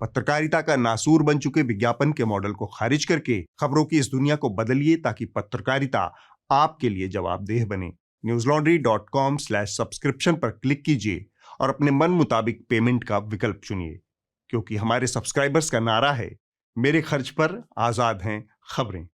पत्रकारिता का नासूर बन चुके विज्ञापन के मॉडल को खारिज करके खबरों की इस दुनिया को बदलिए, ताकि पत्रकारिता आपके लिए जवाबदेह बने। newslaundry.com/subscription पर क्लिक कीजिए और अपने मन मुताबिक पेमेंट का विकल्प चुनिए, क्योंकि हमारे सब्सक्राइबर्स का नारा है, मेरे खर्च पर आजाद हैं खबरें।